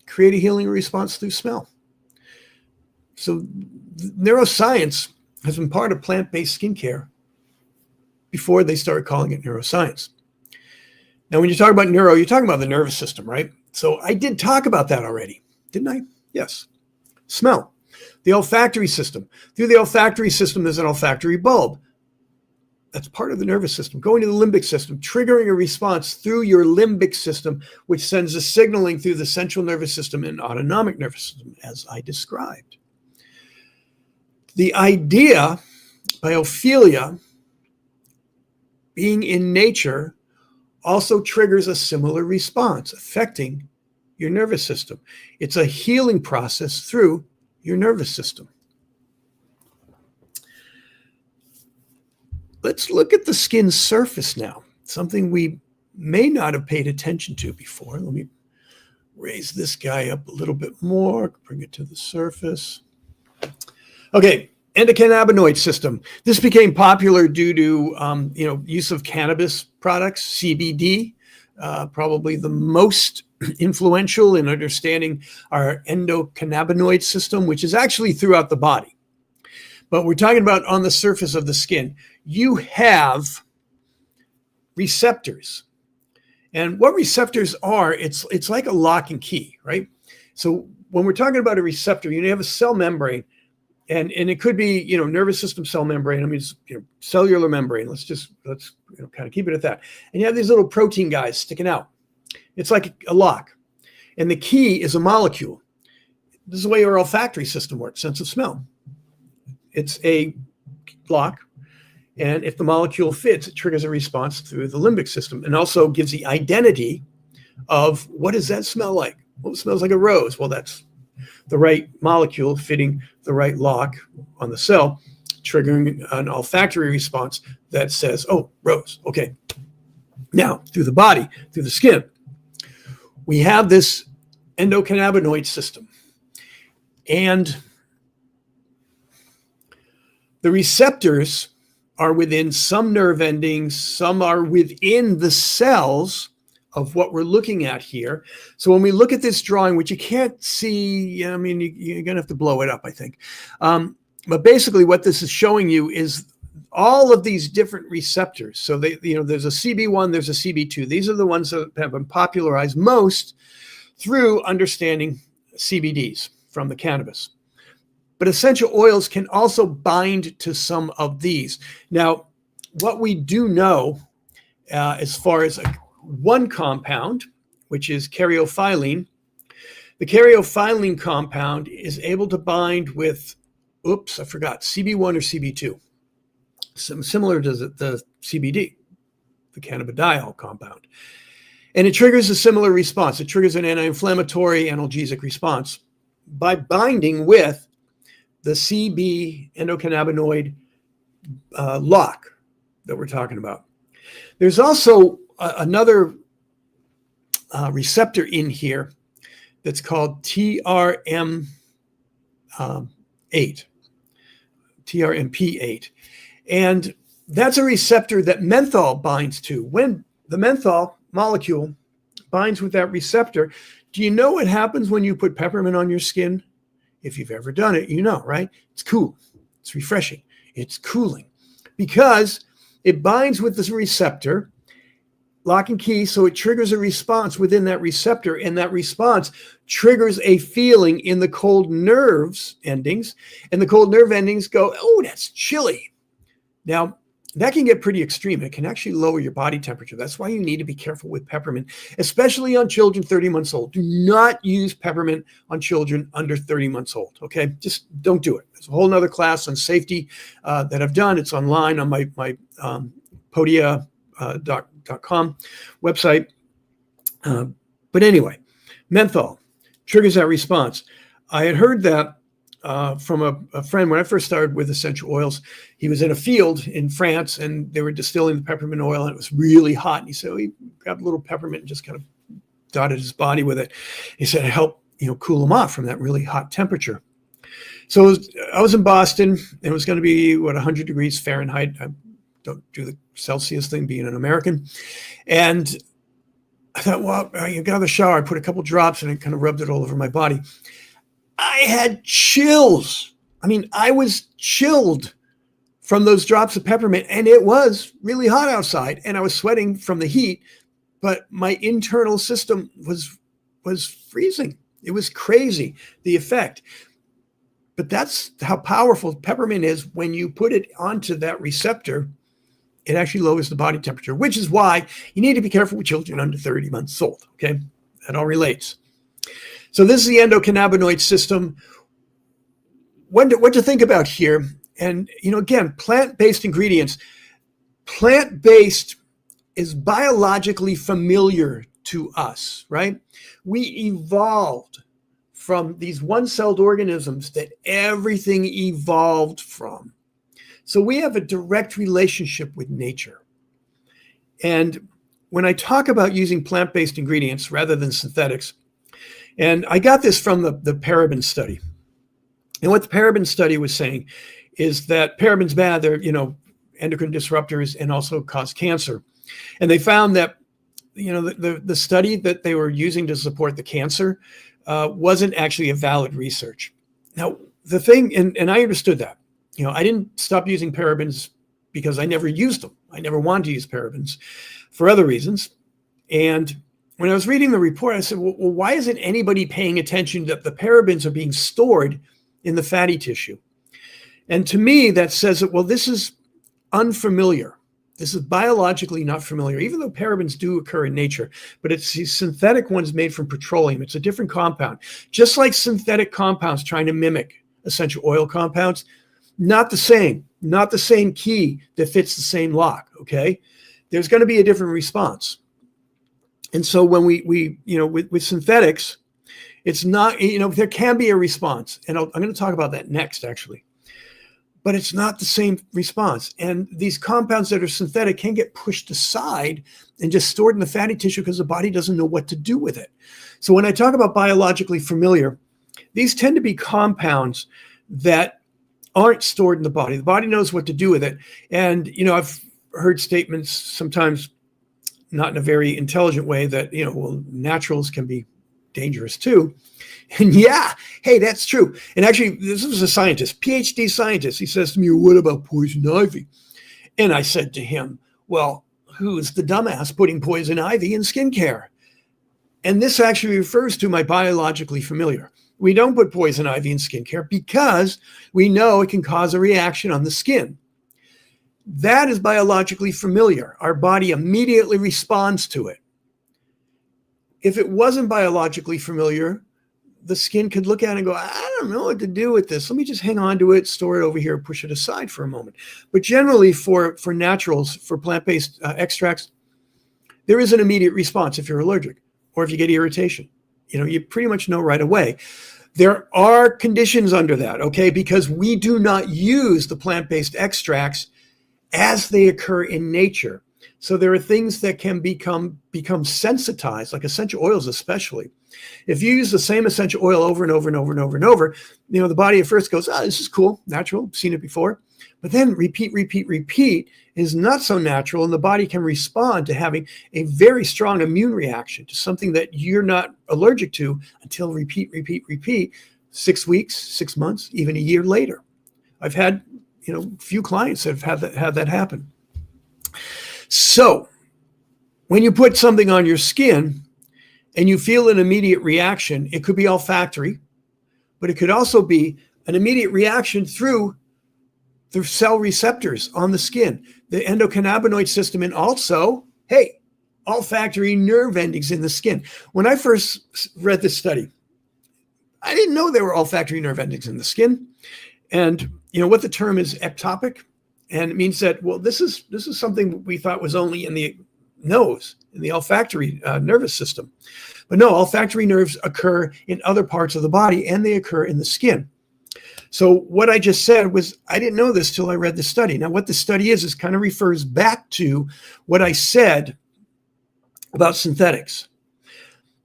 create a healing response through smell. So neuroscience has been part of plant-based skincare before they started calling it neuroscience. Now, when you talk about neuro, you're talking about the nervous system, right? So I did talk about that already, didn't I? Yes. Smell. The olfactory system. Through the olfactory system, there's an olfactory bulb. That's part of the nervous system. Going to the limbic system, triggering a response through your limbic system, which sends a signaling through the central nervous system and autonomic nervous system, as I described. The idea, biophilia, being in nature, also triggers a similar response affecting your nervous system. It's a healing process through your nervous system. Let's look at the skin surface now, something we may not have paid attention to before. Let me raise this guy up a little bit more, bring it to the surface. Okay, endocannabinoid system. This became popular due to use of cannabis products, CBD, probably the most influential in understanding our endocannabinoid system, which is actually throughout the body. But we're talking about on the surface of the skin. You have receptors. And what receptors are, it's like a lock and key, right? So when we're talking about a receptor, you have a cell membrane, and it could be, nervous system cell membrane. It's cellular membrane. Let's kind of keep it at that. And you have these little protein guys sticking out. It's like a lock. And the key is a molecule. This is the way our olfactory system works, sense of smell. It's a lock. And if the molecule fits, it triggers a response through the limbic system and also gives the identity of what does that smell like? Well, it smells like a rose. Well, that's the right molecule fitting the right lock on the cell, triggering an olfactory response that says, oh, rose. Okay. Now, through the body, through the skin, we have this endocannabinoid system. And the receptors are within some nerve endings, some are within the cells of what we're looking at here. So when we look at this drawing, which you can't see, you're going to have to blow it up, I think. But basically what this is showing you is all of these different receptors. So there's a CB1, there's a CB2. These are the ones that have been popularized most through understanding CBDs from the cannabis. But essential oils can also bind to some of these. Now, what we do know as far as one compound, which is caryophyllene, the caryophyllene compound is able to bind with, CB1 or CB2, similar to the CBD, the cannabidiol compound. And it triggers a similar response. It triggers an anti-inflammatory analgesic response by binding with the CB endocannabinoid lock that we're talking about. There's also another receptor in here that's called TRMP8. And that's a receptor that menthol binds to. When the menthol molecule binds with that receptor, Do you know what happens when you put peppermint on your skin? If you've ever done it, you know, right? It's cool. It's refreshing. It's cooling because it binds with this receptor, lock and key, so it triggers a response within that receptor, and that response triggers a feeling in the cold nerves endings, and the cold nerve endings go, oh, that's chilly. Now, that can get pretty extreme. It can actually lower your body temperature. That's why you need to be careful with peppermint, especially on children 30 months old. Do not use peppermint on children under 30 months old, okay? Just don't do it. There's a whole nother class on safety that I've done. It's online on my podia.com website. But anyway, menthol triggers that response. I had heard that from a friend when I first started with essential oils. He was in a field in France and they were distilling the peppermint oil and it was really hot. And he said, he grabbed a little peppermint and just kind of dotted his body with it. He said it helped, cool him off from that really hot temperature. So I was in Boston and it was going to be 100 degrees Fahrenheit. I don't do the Celsius thing being an American. And I thought, well, I got out of the shower, I put a couple drops and I kind of rubbed it all over my body. I had chills. I mean, I was chilled from those drops of peppermint, and it was really hot outside, and I was sweating from the heat, but my internal system was freezing. It was crazy, the effect. But that's how powerful peppermint is. When you put it onto that receptor, it actually lowers the body temperature, which is why you need to be careful with children under 30 months old, okay? That all relates. So this is the endocannabinoid system. What to think about here? And, again, plant-based ingredients. Plant-based is biologically familiar to us, right? We evolved from these one-celled organisms that everything evolved from. So we have a direct relationship with nature. And when I talk about using plant-based ingredients rather than synthetics, and I got this from the paraben study. And what the paraben study was saying is that paraben's bad. They're, endocrine disruptors and also cause cancer. And they found that, the study that they were using to support the cancer wasn't actually a valid research. Now, the thing, and I understood that, I didn't stop using parabens because I never used them. I never wanted to use parabens for other reasons. And when I was reading the report, I said, well, why isn't anybody paying attention that the parabens are being stored in the fatty tissue? And to me, that says that, well, this is unfamiliar. This is biologically not familiar, even though parabens do occur in nature, but it's these synthetic ones made from petroleum. It's a different compound. Just like synthetic compounds trying to mimic essential oil compounds, not the same key that fits the same lock, okay? There's going to be a different response. And so when we with synthetics, it's not, there can be a response. And I'm going to talk about that next, actually. But it's not the same response. And these compounds that are synthetic can get pushed aside and just stored in the fatty tissue because the body doesn't know what to do with it. So when I talk about biologically familiar, these tend to be compounds that aren't stored in the body. The body knows what to do with it. And, I've heard statements sometimes not in a very intelligent way that, well, naturals can be dangerous too. And yeah, hey, that's true. And actually, this was a scientist, PhD scientist. He says to me, what about poison ivy? And I said to him, well, who's the dumbass putting poison ivy in skincare? And this actually refers to my biologically familiar. We don't put poison ivy in skincare because we know it can cause a reaction on the skin. That is biologically familiar. Our body immediately responds to it. If it wasn't biologically familiar, the skin could look at it and go, I don't know what to do with this. Let me just hang on to it, store it over here, push it aside for a moment. But generally for naturals, for plant-based extracts, there is an immediate response if you're allergic or if you get irritation. You pretty much know right away. There are conditions under that, okay? Because we do not use the plant-based extracts as they occur in nature. So there are things that can become sensitized, like essential oils especially. If you use the same essential oil over and over and over and over and over, the body at first goes, this is cool, natural, seen it before. But then repeat is not so natural, and the body can respond to having a very strong immune reaction to something that you're not allergic to until repeat, 6 weeks, 6 months, even a year later. I've had, a few clients that have had that happen. So when you put something on your skin and you feel an immediate reaction, it could be olfactory, but it could also be an immediate reaction through the cell receptors on the skin, the endocannabinoid system, and also, olfactory nerve endings in the skin. When I first read this study, I didn't know there were olfactory nerve endings in the skin. And what the term is ectopic, and it means that, well, this is something we thought was only in the nose, in the olfactory nervous system. But no, olfactory nerves occur in other parts of the body, and they occur in the skin. So what I just said was, I didn't know this till I read the study. Now, what the study is kind of refers back to what I said about synthetics.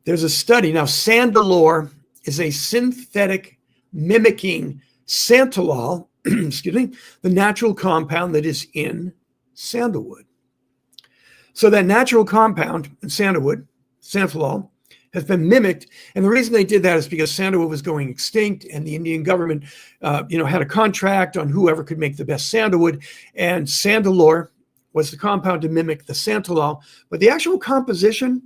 There's a study. Now, Sandalore is a synthetic mimicking santalol, excuse me, the natural compound that is in sandalwood. So that natural compound in sandalwood, santalol, has been mimicked. And the reason they did that is because sandalwood was going extinct, and the Indian government, had a contract on whoever could make the best sandalwood. And Sandalore was the compound to mimic the santalol. But the actual composition,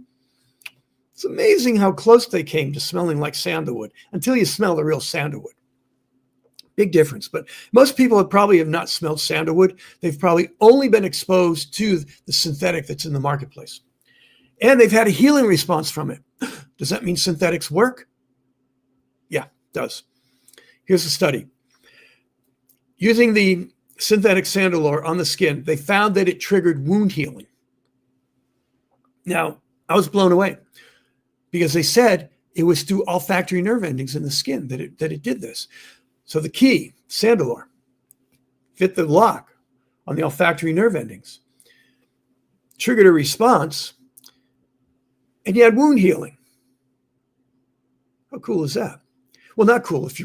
it's amazing how close they came to smelling like sandalwood until you smell the real sandalwood. Big difference. But most people probably have not smelled sandalwood. They've probably only been exposed to the synthetic that's in the marketplace. And they've had a healing response from it. Does that mean synthetics work? Yeah, it does. Here's a study. Using the synthetic Sandalore on the skin, they found that it triggered wound healing. Now, I was blown away because they said it was through olfactory nerve endings in the skin that it did this. So the key, Sandalore, fit the lock on the olfactory nerve endings, triggered a response, and you had wound healing. How cool is that? Well, not cool if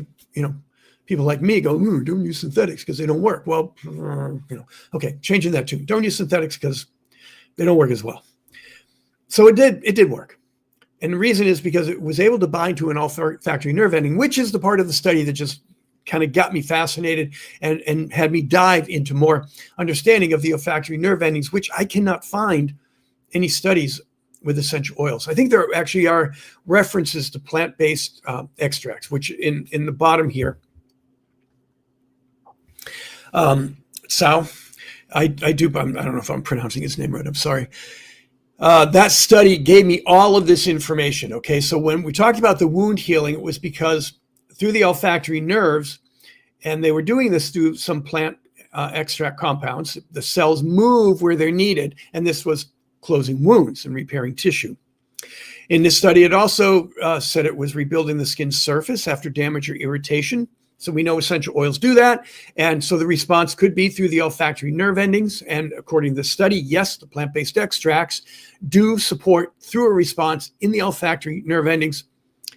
people like me go, don't use synthetics because they don't work. Well, okay, changing that too. Don't use synthetics because they don't work as well. So it did work. And the reason is because it was able to bind to an olfactory nerve ending, which is the part of the study that just kind of got me fascinated and had me dive into more understanding of the olfactory nerve endings, which I cannot find any studies with essential oils. I think there actually are references to plant-based extracts, which in the bottom here, Sao, I don't know if I'm pronouncing his name right, I'm sorry. That study gave me all of this information, okay? So when we talked about the wound healing, it was because through the olfactory nerves, and they were doing this through some plant extract compounds, the cells move where they're needed, and this was closing wounds and repairing tissue. In this study, it also said it was rebuilding the skin's surface after damage or irritation. So we know essential oils do that. And so the response could be through the olfactory nerve endings. And according to the study, yes, the plant-based extracts do support through a response in the olfactory nerve endings.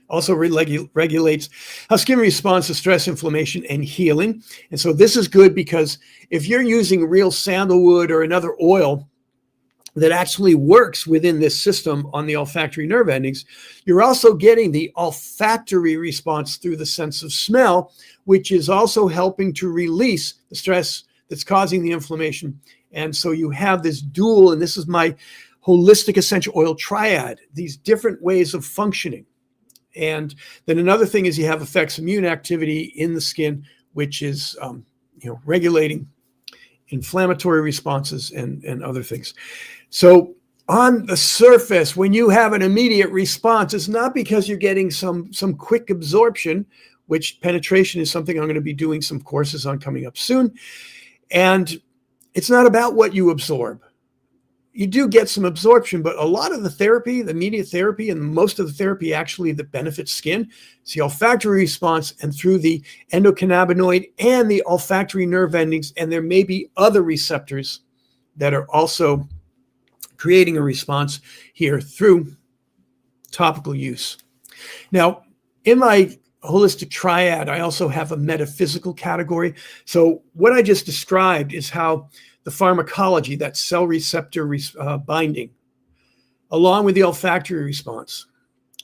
Also regulates how skin responds to stress, inflammation, and healing. And so this is good because if you're using real sandalwood or another oil that actually works within this system on the olfactory nerve endings, you're also getting the olfactory response through the sense of smell, which is also helping to release the stress that's causing the inflammation. And so you have this dual, and this is my holistic essential oil triad, these different ways of functioning. And then another thing is you have effects immune activity in the skin, which is regulating inflammatory responses and other things. So on the surface, when you have an immediate response, it's not because you're getting some quick absorption, which penetration is something I'm going to be doing some courses on coming up soon. And it's not about what you absorb. You do get some absorption, but a lot of the therapy, the immediate therapy, and most of the therapy actually that benefits skin, is the olfactory response and through the endocannabinoid and the olfactory nerve endings. And there may be other receptors that are also creating a response here through topical use. Now, in my holistic triad, I also have a metaphysical category. So what I just described is how the pharmacology, that cell receptor binding, along with the olfactory response,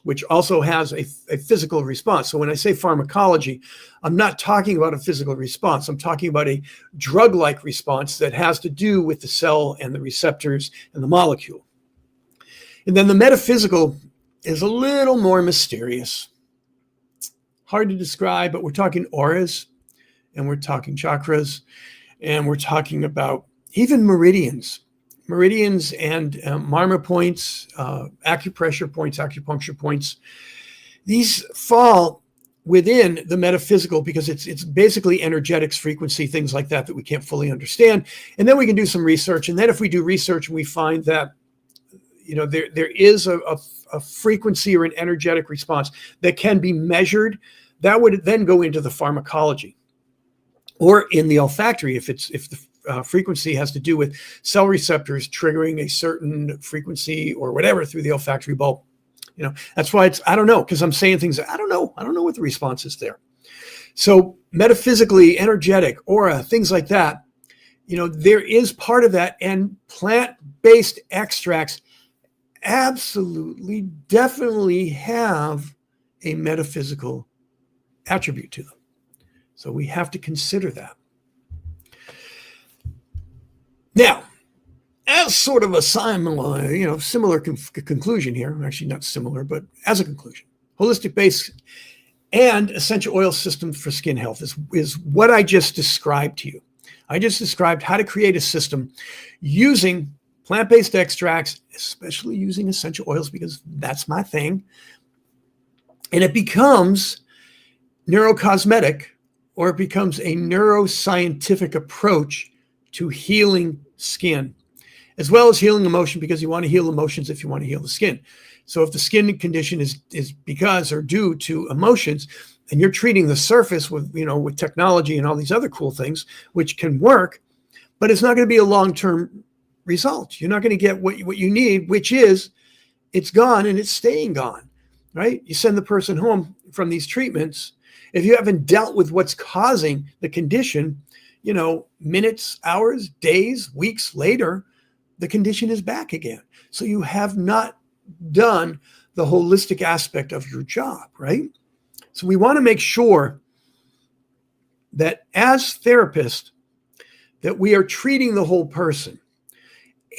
which also has a physical response. So when I say pharmacology, I'm not talking about a physical response. I'm talking about a drug-like response that has to do with the cell and the receptors and the molecule. And then the metaphysical is a little more mysterious. Hard to describe, but we're talking auras, and we're talking chakras, and we're talking about even meridians and marma points, acupressure points, acupuncture points. These fall within the metaphysical because it's basically energetics, frequency, things like that we can't fully understand. And then we can do some research. And then if we do research and we find that, there is a frequency or an energetic response that can be measured, that would then go into the pharmacology. Or in the olfactory, if the frequency has to do with cell receptors triggering a certain frequency or whatever through the olfactory bulb. That's why I don't know, because I'm saying things I don't know. I don't know what the response is there. So metaphysically, energetic, aura, things like that, there is part of that. And plant-based extracts absolutely, definitely have a metaphysical attribute to them. So we have to consider that. Now, as sort of a similar conclusion here, actually not similar, but as a conclusion, holistic base and essential oil systems for skin health is what I just described to you. I just described how to create a system using plant-based extracts, especially using essential oils, because that's my thing. And it becomes neurocosmetic, or it becomes a neuroscientific approach to healing skin, as well as healing emotion, because you want to heal emotions if you want to heal the skin. So if the skin condition is because or due to emotions, and you're treating the surface with technology and all these other cool things, which can work, but it's not going to be a long-term result. You're not going to get what you need, which is it's gone and it's staying gone, right? You send the person home from these treatments. If you haven't dealt with what's causing the condition, minutes, hours, days, weeks later, the condition is back again. So you have not done the holistic aspect of your job, right? So we want to make sure that as therapists, that we are treating the whole person.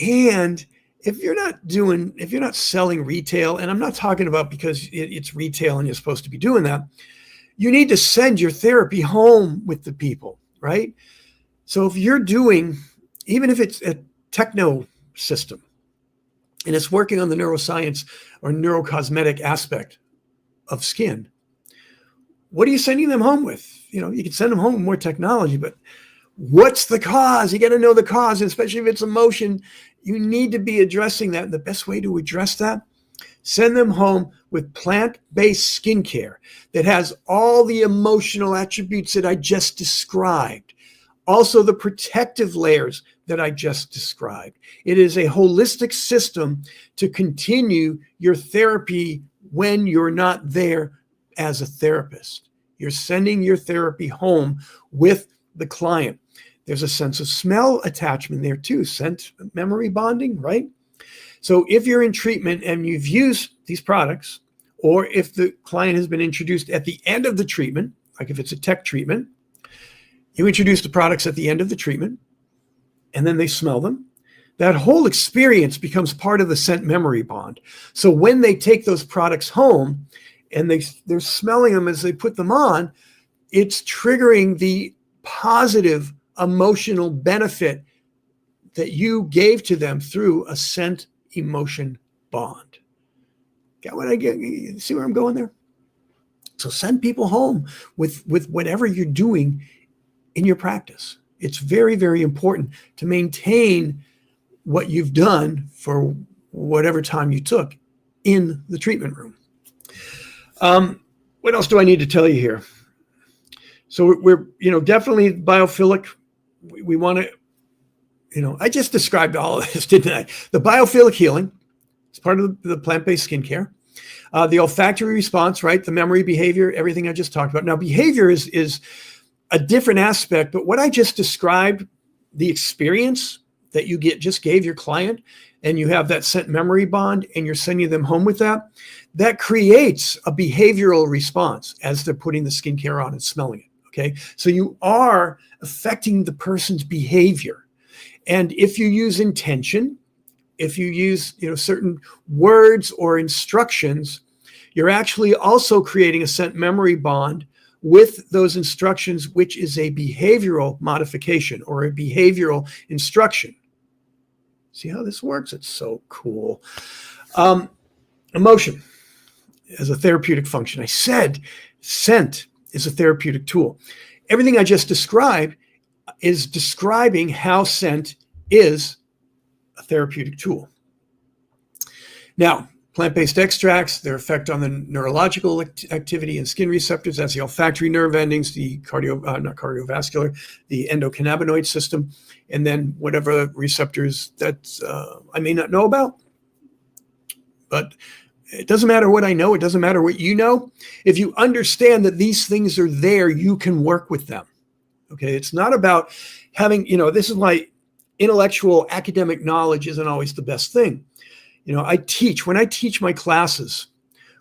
And if you're not selling retail, and I'm not talking about because it's retail and you're supposed to be doing that, you need to send your therapy home with the people, right? So if you're doing, even if it's a techno system and it's working on the neuroscience or neurocosmetic aspect of skin, what are you sending them home with? You can send them home with more technology, but what's the cause? You got to know the cause, and especially if it's emotion, you need to be addressing that. The best way to address that, send them home with plant-based skincare that has all the emotional attributes that I just described. Also the protective layers that I just described. It is a holistic system to continue your therapy when you're not there as a therapist. You're sending your therapy home with the client. There's a sense of smell attachment there too, scent memory bonding, right? So if you're in treatment and you've used these products, or if the client has been introduced at the end of the treatment, like if it's a tech treatment, you introduce the products at the end of the treatment, and then they smell them. That whole experience becomes part of the scent memory bond. So when they take those products home and they're smelling them as they put them on, it's triggering the positive emotional benefit that you gave to them through a scent emotion bond. Got what I get? You see where I'm going there? So send people home with whatever you're doing in your practice. It's very, very important to maintain what you've done for whatever time you took in the treatment room. What else do I need to tell you here? So we're definitely biophilic. We want to, I just described all of this, didn't I? The biophilic healing is part of the plant-based skincare. The olfactory response, right? The memory, behavior, everything I just talked about. Now, behavior is a different aspect, but what I just described, the experience that you just gave your client, and you have that scent memory bond, and you're sending them home with that creates a behavioral response as they're putting the skincare on and smelling it. Okay. So you are affecting the person's behavior. And if you use intention, if you use, certain words or instructions, you're actually also creating a scent memory bond with those instructions, which is a behavioral modification or a behavioral instruction. See how this works? It's so cool. Emotion as a therapeutic function. I said scent is a therapeutic tool. Everything I just described is describing how scent is a therapeutic tool. Now, plant-based extracts, their effect on the neurological activity and skin receptors, that's the olfactory nerve endings, the not cardiovascular, the endocannabinoid system, and then whatever receptors that I may not know about. But it doesn't matter what I know. It doesn't matter what you know. If you understand that these things are there, you can work with them. Okay. It's not about having, this is why intellectual academic knowledge isn't always the best thing. When I teach my classes,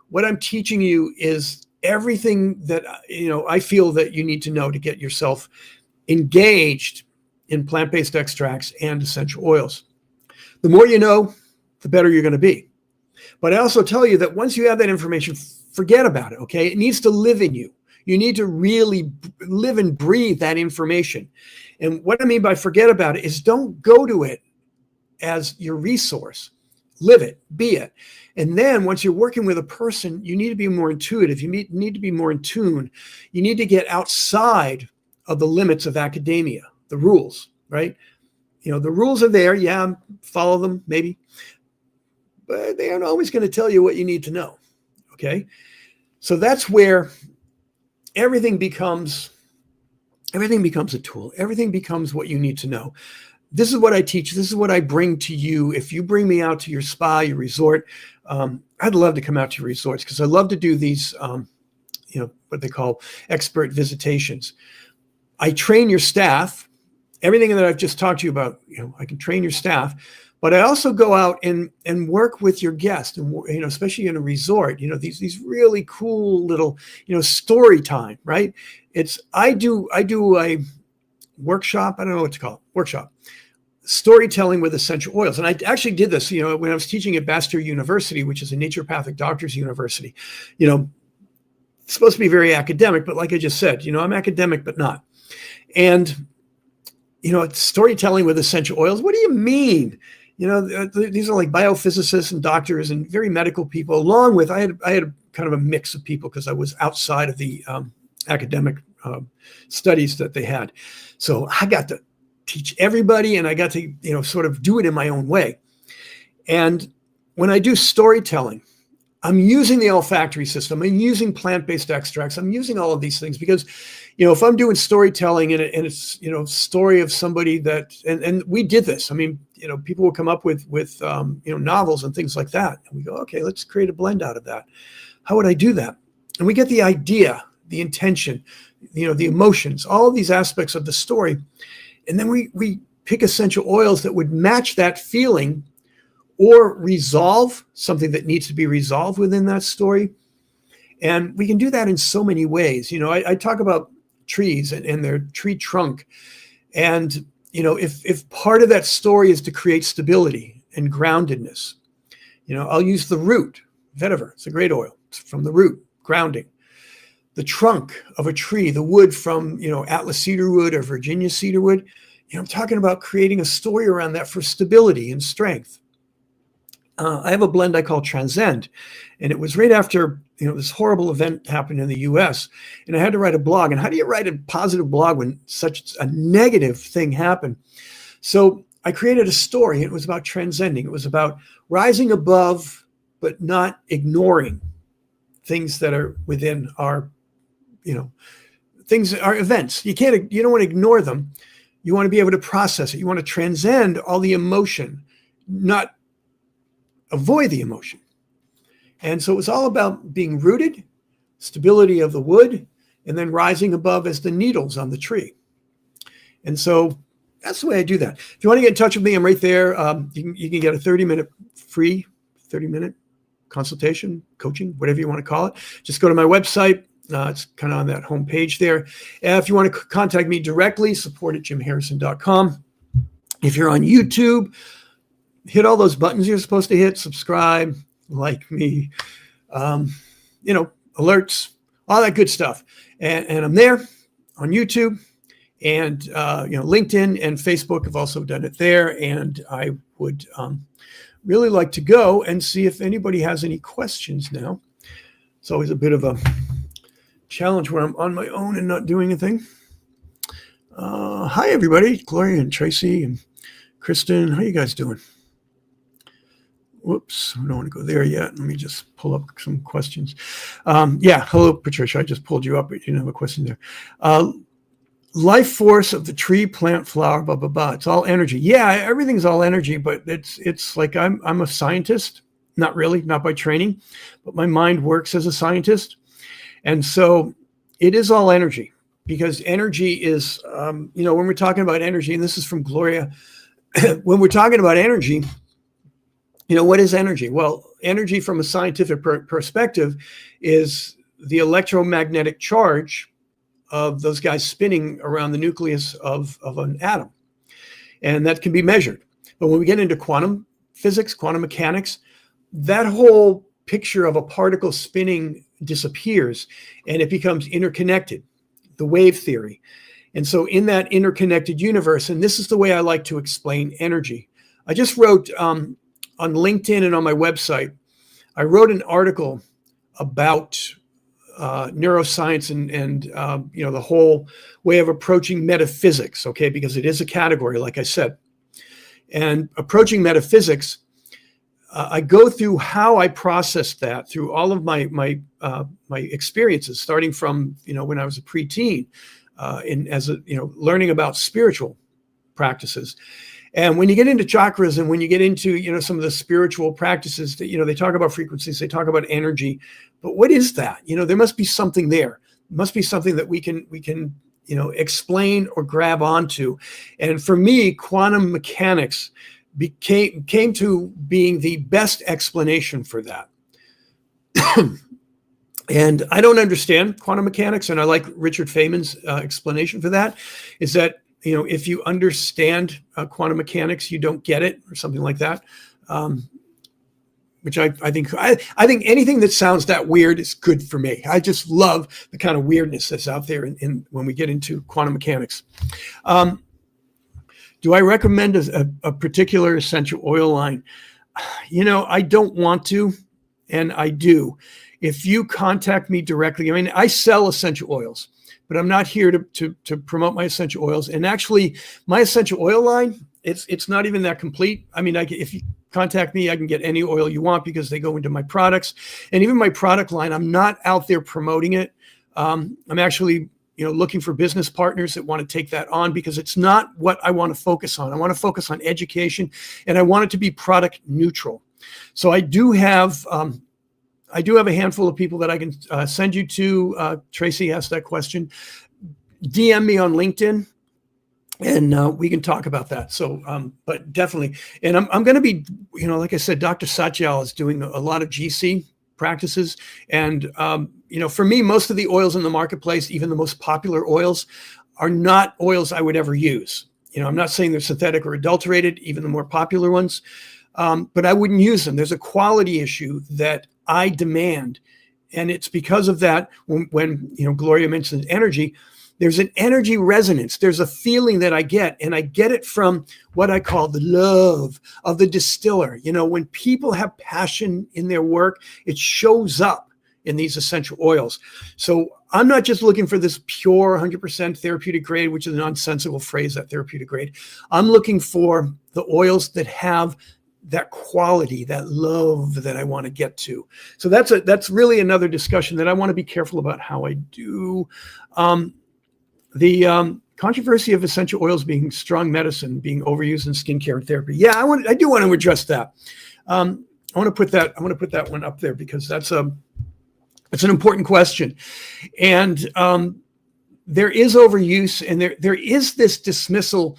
what I'm teaching you is everything that, I feel that you need to know to get yourself engaged in plant-based extracts and essential oils. The more you know, the better you're going to be. But I also tell you that once you have that information, forget about it, okay? It needs to live in you. You need to really live and breathe that information. And what I mean by forget about it is don't go to it as your resource. Live it, be it. And then once you're working with a person, you need to be more intuitive. You need to be more in tune. You need to get outside of the limits of academia, the rules, right? The rules are there. Yeah, follow them, maybe. But they aren't always going to tell you what you need to know. Okay. So that's where everything becomes a tool. Everything becomes what you need to know. This is what I teach. This is what I bring to you. If you bring me out to your spa, your resort, I'd love to come out to your resorts because I love to do these, what they call expert visitations. I train your staff. Everything that I've just talked to you about, I can train your staff. But I also go out and work with your guests, and especially in a resort. These really cool little story time, right? I do a workshop. I don't know what to call it. Workshop, storytelling with essential oils, and I actually did this. When I was teaching at Bastyr University, which is a naturopathic doctors university. It's supposed to be very academic, but like I just said, I'm academic but not. And it's storytelling with essential oils. What do you mean? These are like biophysicists and doctors and very medical people, along with, I had kind of a mix of people because I was outside of the academic studies that they had. So I got to teach everybody, and I got to, sort of do it in my own way. And when I do storytelling, I'm using the olfactory system. I'm using plant-based extracts. I'm using all of these things because, if I'm doing storytelling and it's, story of somebody that, and we did this. I mean, people will come up with novels and things like that. And we go, okay, let's create a blend out of that. How would I do that? And we get the idea, the intention, the emotions, all of these aspects of the story. And then we pick essential oils that would match that feeling or resolve something that needs to be resolved within that story. And we can do that in so many ways. I talk about trees and their tree trunk. And, if part of that story is to create stability and groundedness, I'll use the root, vetiver. It's a great oil. It's from the root, grounding. The trunk of a tree, the wood from, Atlas cedar wood or Virginia cedar wood. I'm talking about creating a story around that for stability and strength. I have a blend I call Transcend, and it was right after this horrible event happened in the U.S. and I had to write a blog. And how do you write a positive blog when such a negative thing happened? So I created a story. It was about transcending. It was about rising above, but not ignoring things that are within our, things, our events. You don't want to ignore them. You want to be able to process it. You want to transcend all the emotion, not avoid the emotion. And so it was all about being rooted, stability of the wood, and then rising above as the needles on the tree. And so that's the way I do that. If you want to get in touch with me, I'm right there. You can get a 30-minute free 30-minute consultation, coaching, whatever you want to call it. Just go to my website. It's kind of on that homepage there. If you want to contact me directly, support@jimharrison.com. If you're on YouTube, hit all those buttons you're supposed to hit, subscribe, like me, alerts, all that good stuff. And I'm there on YouTube, and LinkedIn and Facebook have also done it there. And I would really like to go and see if anybody has any questions now. It's always a bit of a challenge where I'm on my own and not doing anything. Hi, everybody. Gloria and Tracy and Kristen. How you guys doing? Whoops, I don't want to go there yet. Let me just pull up some questions. Hello, Patricia. I just pulled you up, but you didn't have a question there. Life force of the tree, plant, flower, blah, blah, blah. It's all energy. Yeah, everything's all energy, but it's like I'm a scientist. Not really, not by training, but my mind works as a scientist. And so it is all energy, because energy is, when we're talking about energy, and this is from Gloria, when we're talking about energy, what is energy? Well, energy from a scientific perspective is the electromagnetic charge of those guys spinning around the nucleus of an atom. And that can be measured. But when we get into quantum physics, quantum mechanics, that whole picture of a particle spinning disappears and it becomes interconnected, the wave theory. And so in that interconnected universe, and this is the way I like to explain energy. I just wrote on LinkedIn and on my website, I wrote an article about neuroscience and the whole way of approaching metaphysics, okay, because it is a category, like I said. And approaching metaphysics, I go through how I processed that through all of my experiences, starting from when I was a preteen, learning about spiritual practices. And when you get into chakras and when you get into some of the spiritual practices that they talk about frequencies, they talk about energy, but what is that? There must be something there. It must be something that we can explain or grab onto. And for me, quantum mechanics came to being the best explanation for that. And I don't understand quantum mechanics, and I like Richard Feynman's explanation for that, is that if you understand quantum mechanics, you don't get it, or something like that. Which I think anything that sounds that weird is good for me. I just love the kind of weirdness that's out there in when we get into quantum mechanics. Do I recommend a particular essential oil line? I don't want to, and I do. If you contact me directly, I sell essential oils, but I'm not here to promote my essential oils. And actually, my essential oil line, it's not even that complete. If you contact me, I can get any oil you want because they go into my products. And even my product line, I'm not out there promoting it. I'm actually looking for business partners that want to take that on, because it's not what I want to focus on. I want to focus on education, and I want it to be product neutral. So I do have a handful of people that I can send you to. Tracy asked that question. DM me on LinkedIn, and we can talk about that. So, but definitely, and I'm going to be, like I said, Dr. Satyal is doing a lot of GC practices, and for me, most of the oils in the marketplace, even the most popular oils, are not oils I would ever use. I'm not saying they're synthetic or adulterated, even the more popular ones, but I wouldn't use them. There's a quality issue that I demand, and it's because of that. When Gloria mentioned energy, there's an energy resonance. There's a feeling that I get, and I get it from what I call the love of the distiller. When people have passion in their work, it shows up in these essential oils. So I'm not just looking for this pure 100% therapeutic grade, which is a nonsensical phrase, that therapeutic grade. I'm looking for the oils that have that quality, that love that I want to get to. So that's really another discussion that I want to be careful about how I do. The controversy of essential oils being strong medicine, being overused in skincare and therapy. Yeah, I do want to address that. I want to put that one up there because that's an important question. And there is overuse, and there is this dismissal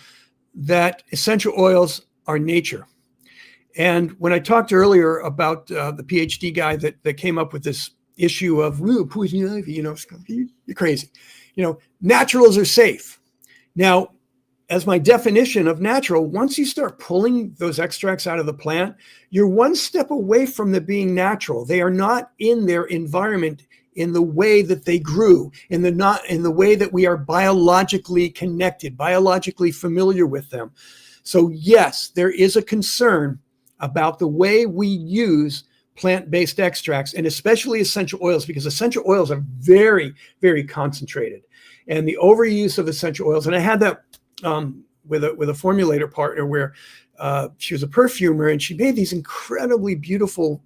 that essential oils are nature. And when I talked earlier about the PhD guy that came up with this issue of poison ivy, you're crazy. Naturals are safe. Now, as my definition of natural, once you start pulling those extracts out of the plant, you're one step away from them being natural. They are not in their environment in the way that they grew, in the way that we are biologically connected, biologically familiar with them. So yes, there is a concern about the way we use plant-based extracts, and especially essential oils, because essential oils are very, very concentrated. And the overuse of essential oils, and I had that with a formulator partner where she was a perfumer, and she made these incredibly beautiful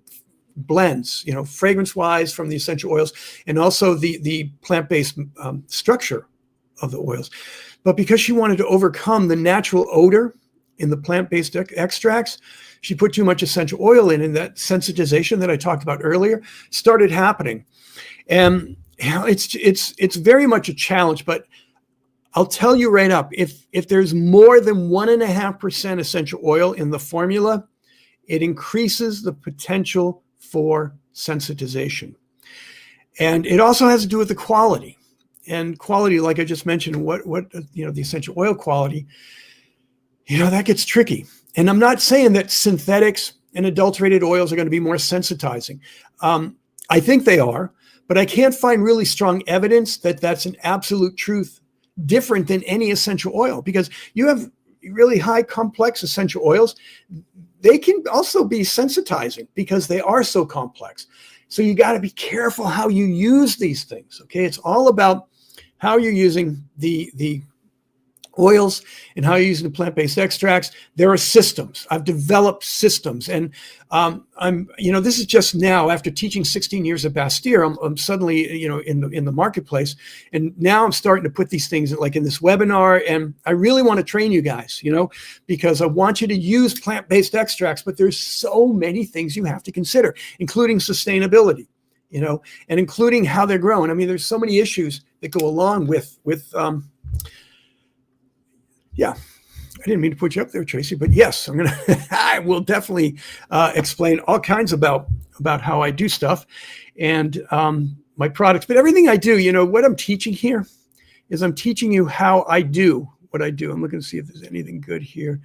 blends, fragrance-wise from the essential oils, and also the plant-based structure of the oils. But because she wanted to overcome the natural odor in the plant-based extracts, she put too much essential oil in, and that sensitization that I talked about earlier started happening. And it's very much a challenge, but I'll tell you right up, if there's more than 1.5% essential oil in the formula, it increases the potential for sensitization. And it also has to do with the quality. And quality, like I just mentioned, what the essential oil quality, that gets tricky. And I'm not saying that synthetics and adulterated oils are going to be more sensitizing. I think they are, but I can't find really strong evidence that that's an absolute truth different than any essential oil, because you have really high complex essential oils. They can also be sensitizing because they are so complex. So you got to be careful how you use these things. Okay. It's all about how you're using the oils and how you're using the plant-based extracts. There are systems. I've developed systems, and this is just now after teaching 16 years at Bastyr. I'm suddenly, in the marketplace, and now I'm starting to put these things like in this webinar, and I really want to train you guys, because I want you to use plant-based extracts, but there's so many things you have to consider, including sustainability, and including how they're grown. I mean, there's so many issues that go along with yeah, I didn't mean to put you up there, Tracy, but yes, I will definitely explain all kinds about how I do stuff and my products. But everything I do, what I'm teaching here is I'm teaching you how I do what I do. I'm looking to see if there's anything good here.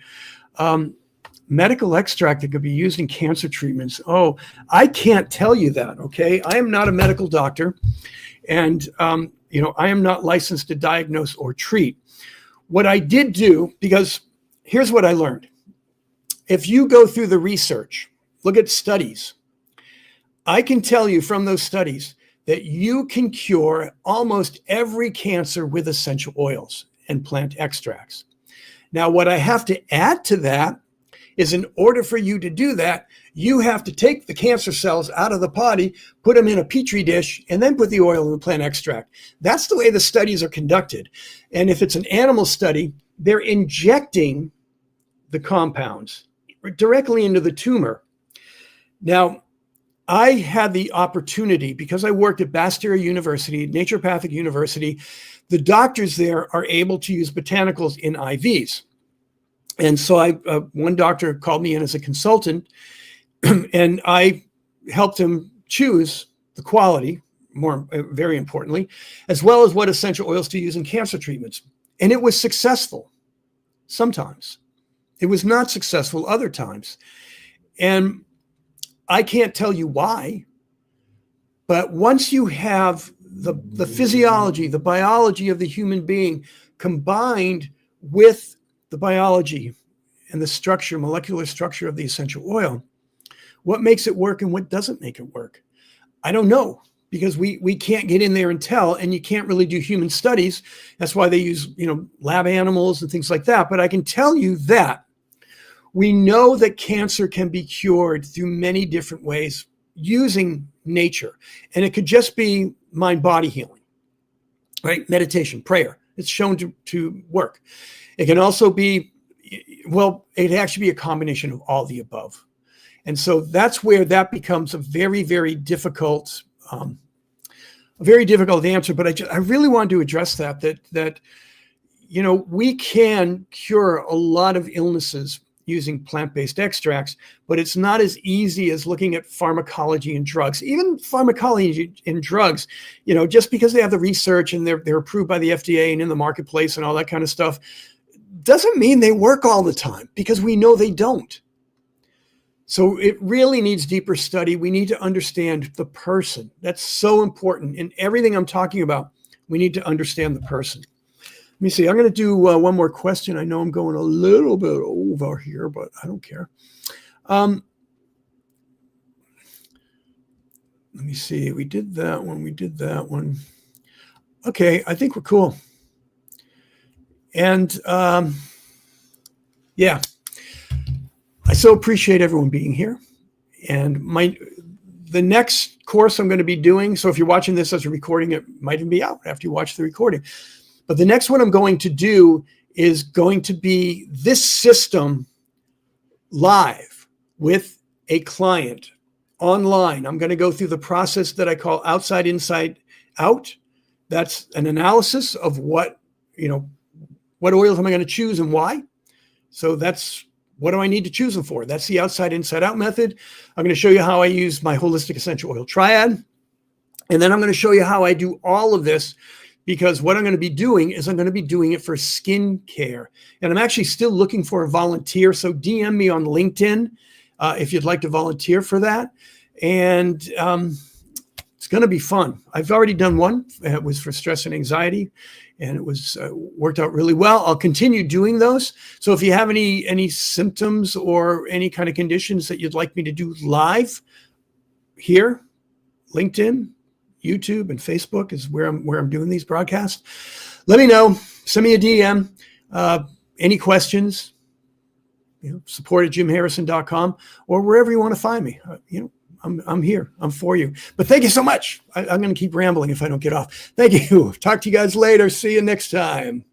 Medical extract that could be used in cancer treatments. Oh, I can't tell you that, okay? I am not a medical doctor, and I am not licensed to diagnose or treat. What I did do, because here's what I learned. If you go through the research, look at studies, I can tell you from those studies that you can cure almost every cancer with essential oils and plant extracts. Now, what I have to add to that is, in order for you to do that, you have to take the cancer cells out of the body, put them in a petri dish, and then put the oil in the plant extract. That's the way the studies are conducted. And if it's an animal study, they're injecting the compounds directly into the tumor. Now, I had the opportunity, because I worked at Bastyr University, Naturopathic University, the doctors there are able to use botanicals in IVs. And so one doctor called me in as a consultant, and I helped him choose the quality, very importantly, as well as what essential oils to use in cancer treatments. And it was successful sometimes. It was not successful other times. And I can't tell you why, but once you have the physiology, the biology of the human being combined with the biology and the structure, molecular structure of the essential oil, what makes it work and what doesn't make it work? I don't know, because we can't get in there and tell, and you can't really do human studies. That's why they use, lab animals and things like that. But I can tell you that we know that cancer can be cured through many different ways using nature. And it could just be mind-body healing, right? Meditation, prayer. It's shown to work. It can also be, it actually be a combination of all the above. And so that's where that becomes a very, very difficult answer. But I really wanted to address that we can cure a lot of illnesses using plant-based extracts, but it's not as easy as looking at pharmacology and drugs. Even pharmacology and drugs, just because they have the research and they're approved by the FDA and in the marketplace and all that kind of stuff, doesn't mean they work all the time, because we know they don't. So it really needs deeper study. We need to understand the person. That's so important. In everything I'm talking about, we need to understand the person. Let me see. I'm going to do one more question. I know I'm going a little bit over here, but I don't care. Let me see. We did that one. Okay, I think we're cool. And yeah, I so appreciate everyone being here. And the next course I'm going to be doing, so if you're watching this as a recording, it might even be out after you watch the recording. But the next one I'm going to do is going to be this system live with a client online. I'm going to go through the process that I call outside, inside, out. That's an analysis of what oils am I going to choose and why. So that's what do I need to choose them for? That's the outside, inside, out method. I'm going to show you how I use my holistic essential oil triad. And then I'm going to show you how I do all of this, because what I'm going to be doing is I'm going to be doing it for skin care. And I'm actually still looking for a volunteer. So DM me on LinkedIn if you'd like to volunteer for that. And it's going to be fun. I've already done one. It was for stress and anxiety, and it was worked out really well. I'll continue doing those. So if you have any symptoms or any kind of conditions that you'd like me to do live here, LinkedIn, YouTube, and Facebook is where I'm doing these broadcasts. Let me know. Send me a DM. Any questions? support@jimharrison.com or wherever you want to find me. I'm here. I'm for you. But thank you so much. I'm going to keep rambling if I don't get off. Thank you. Talk to you guys later. See you next time.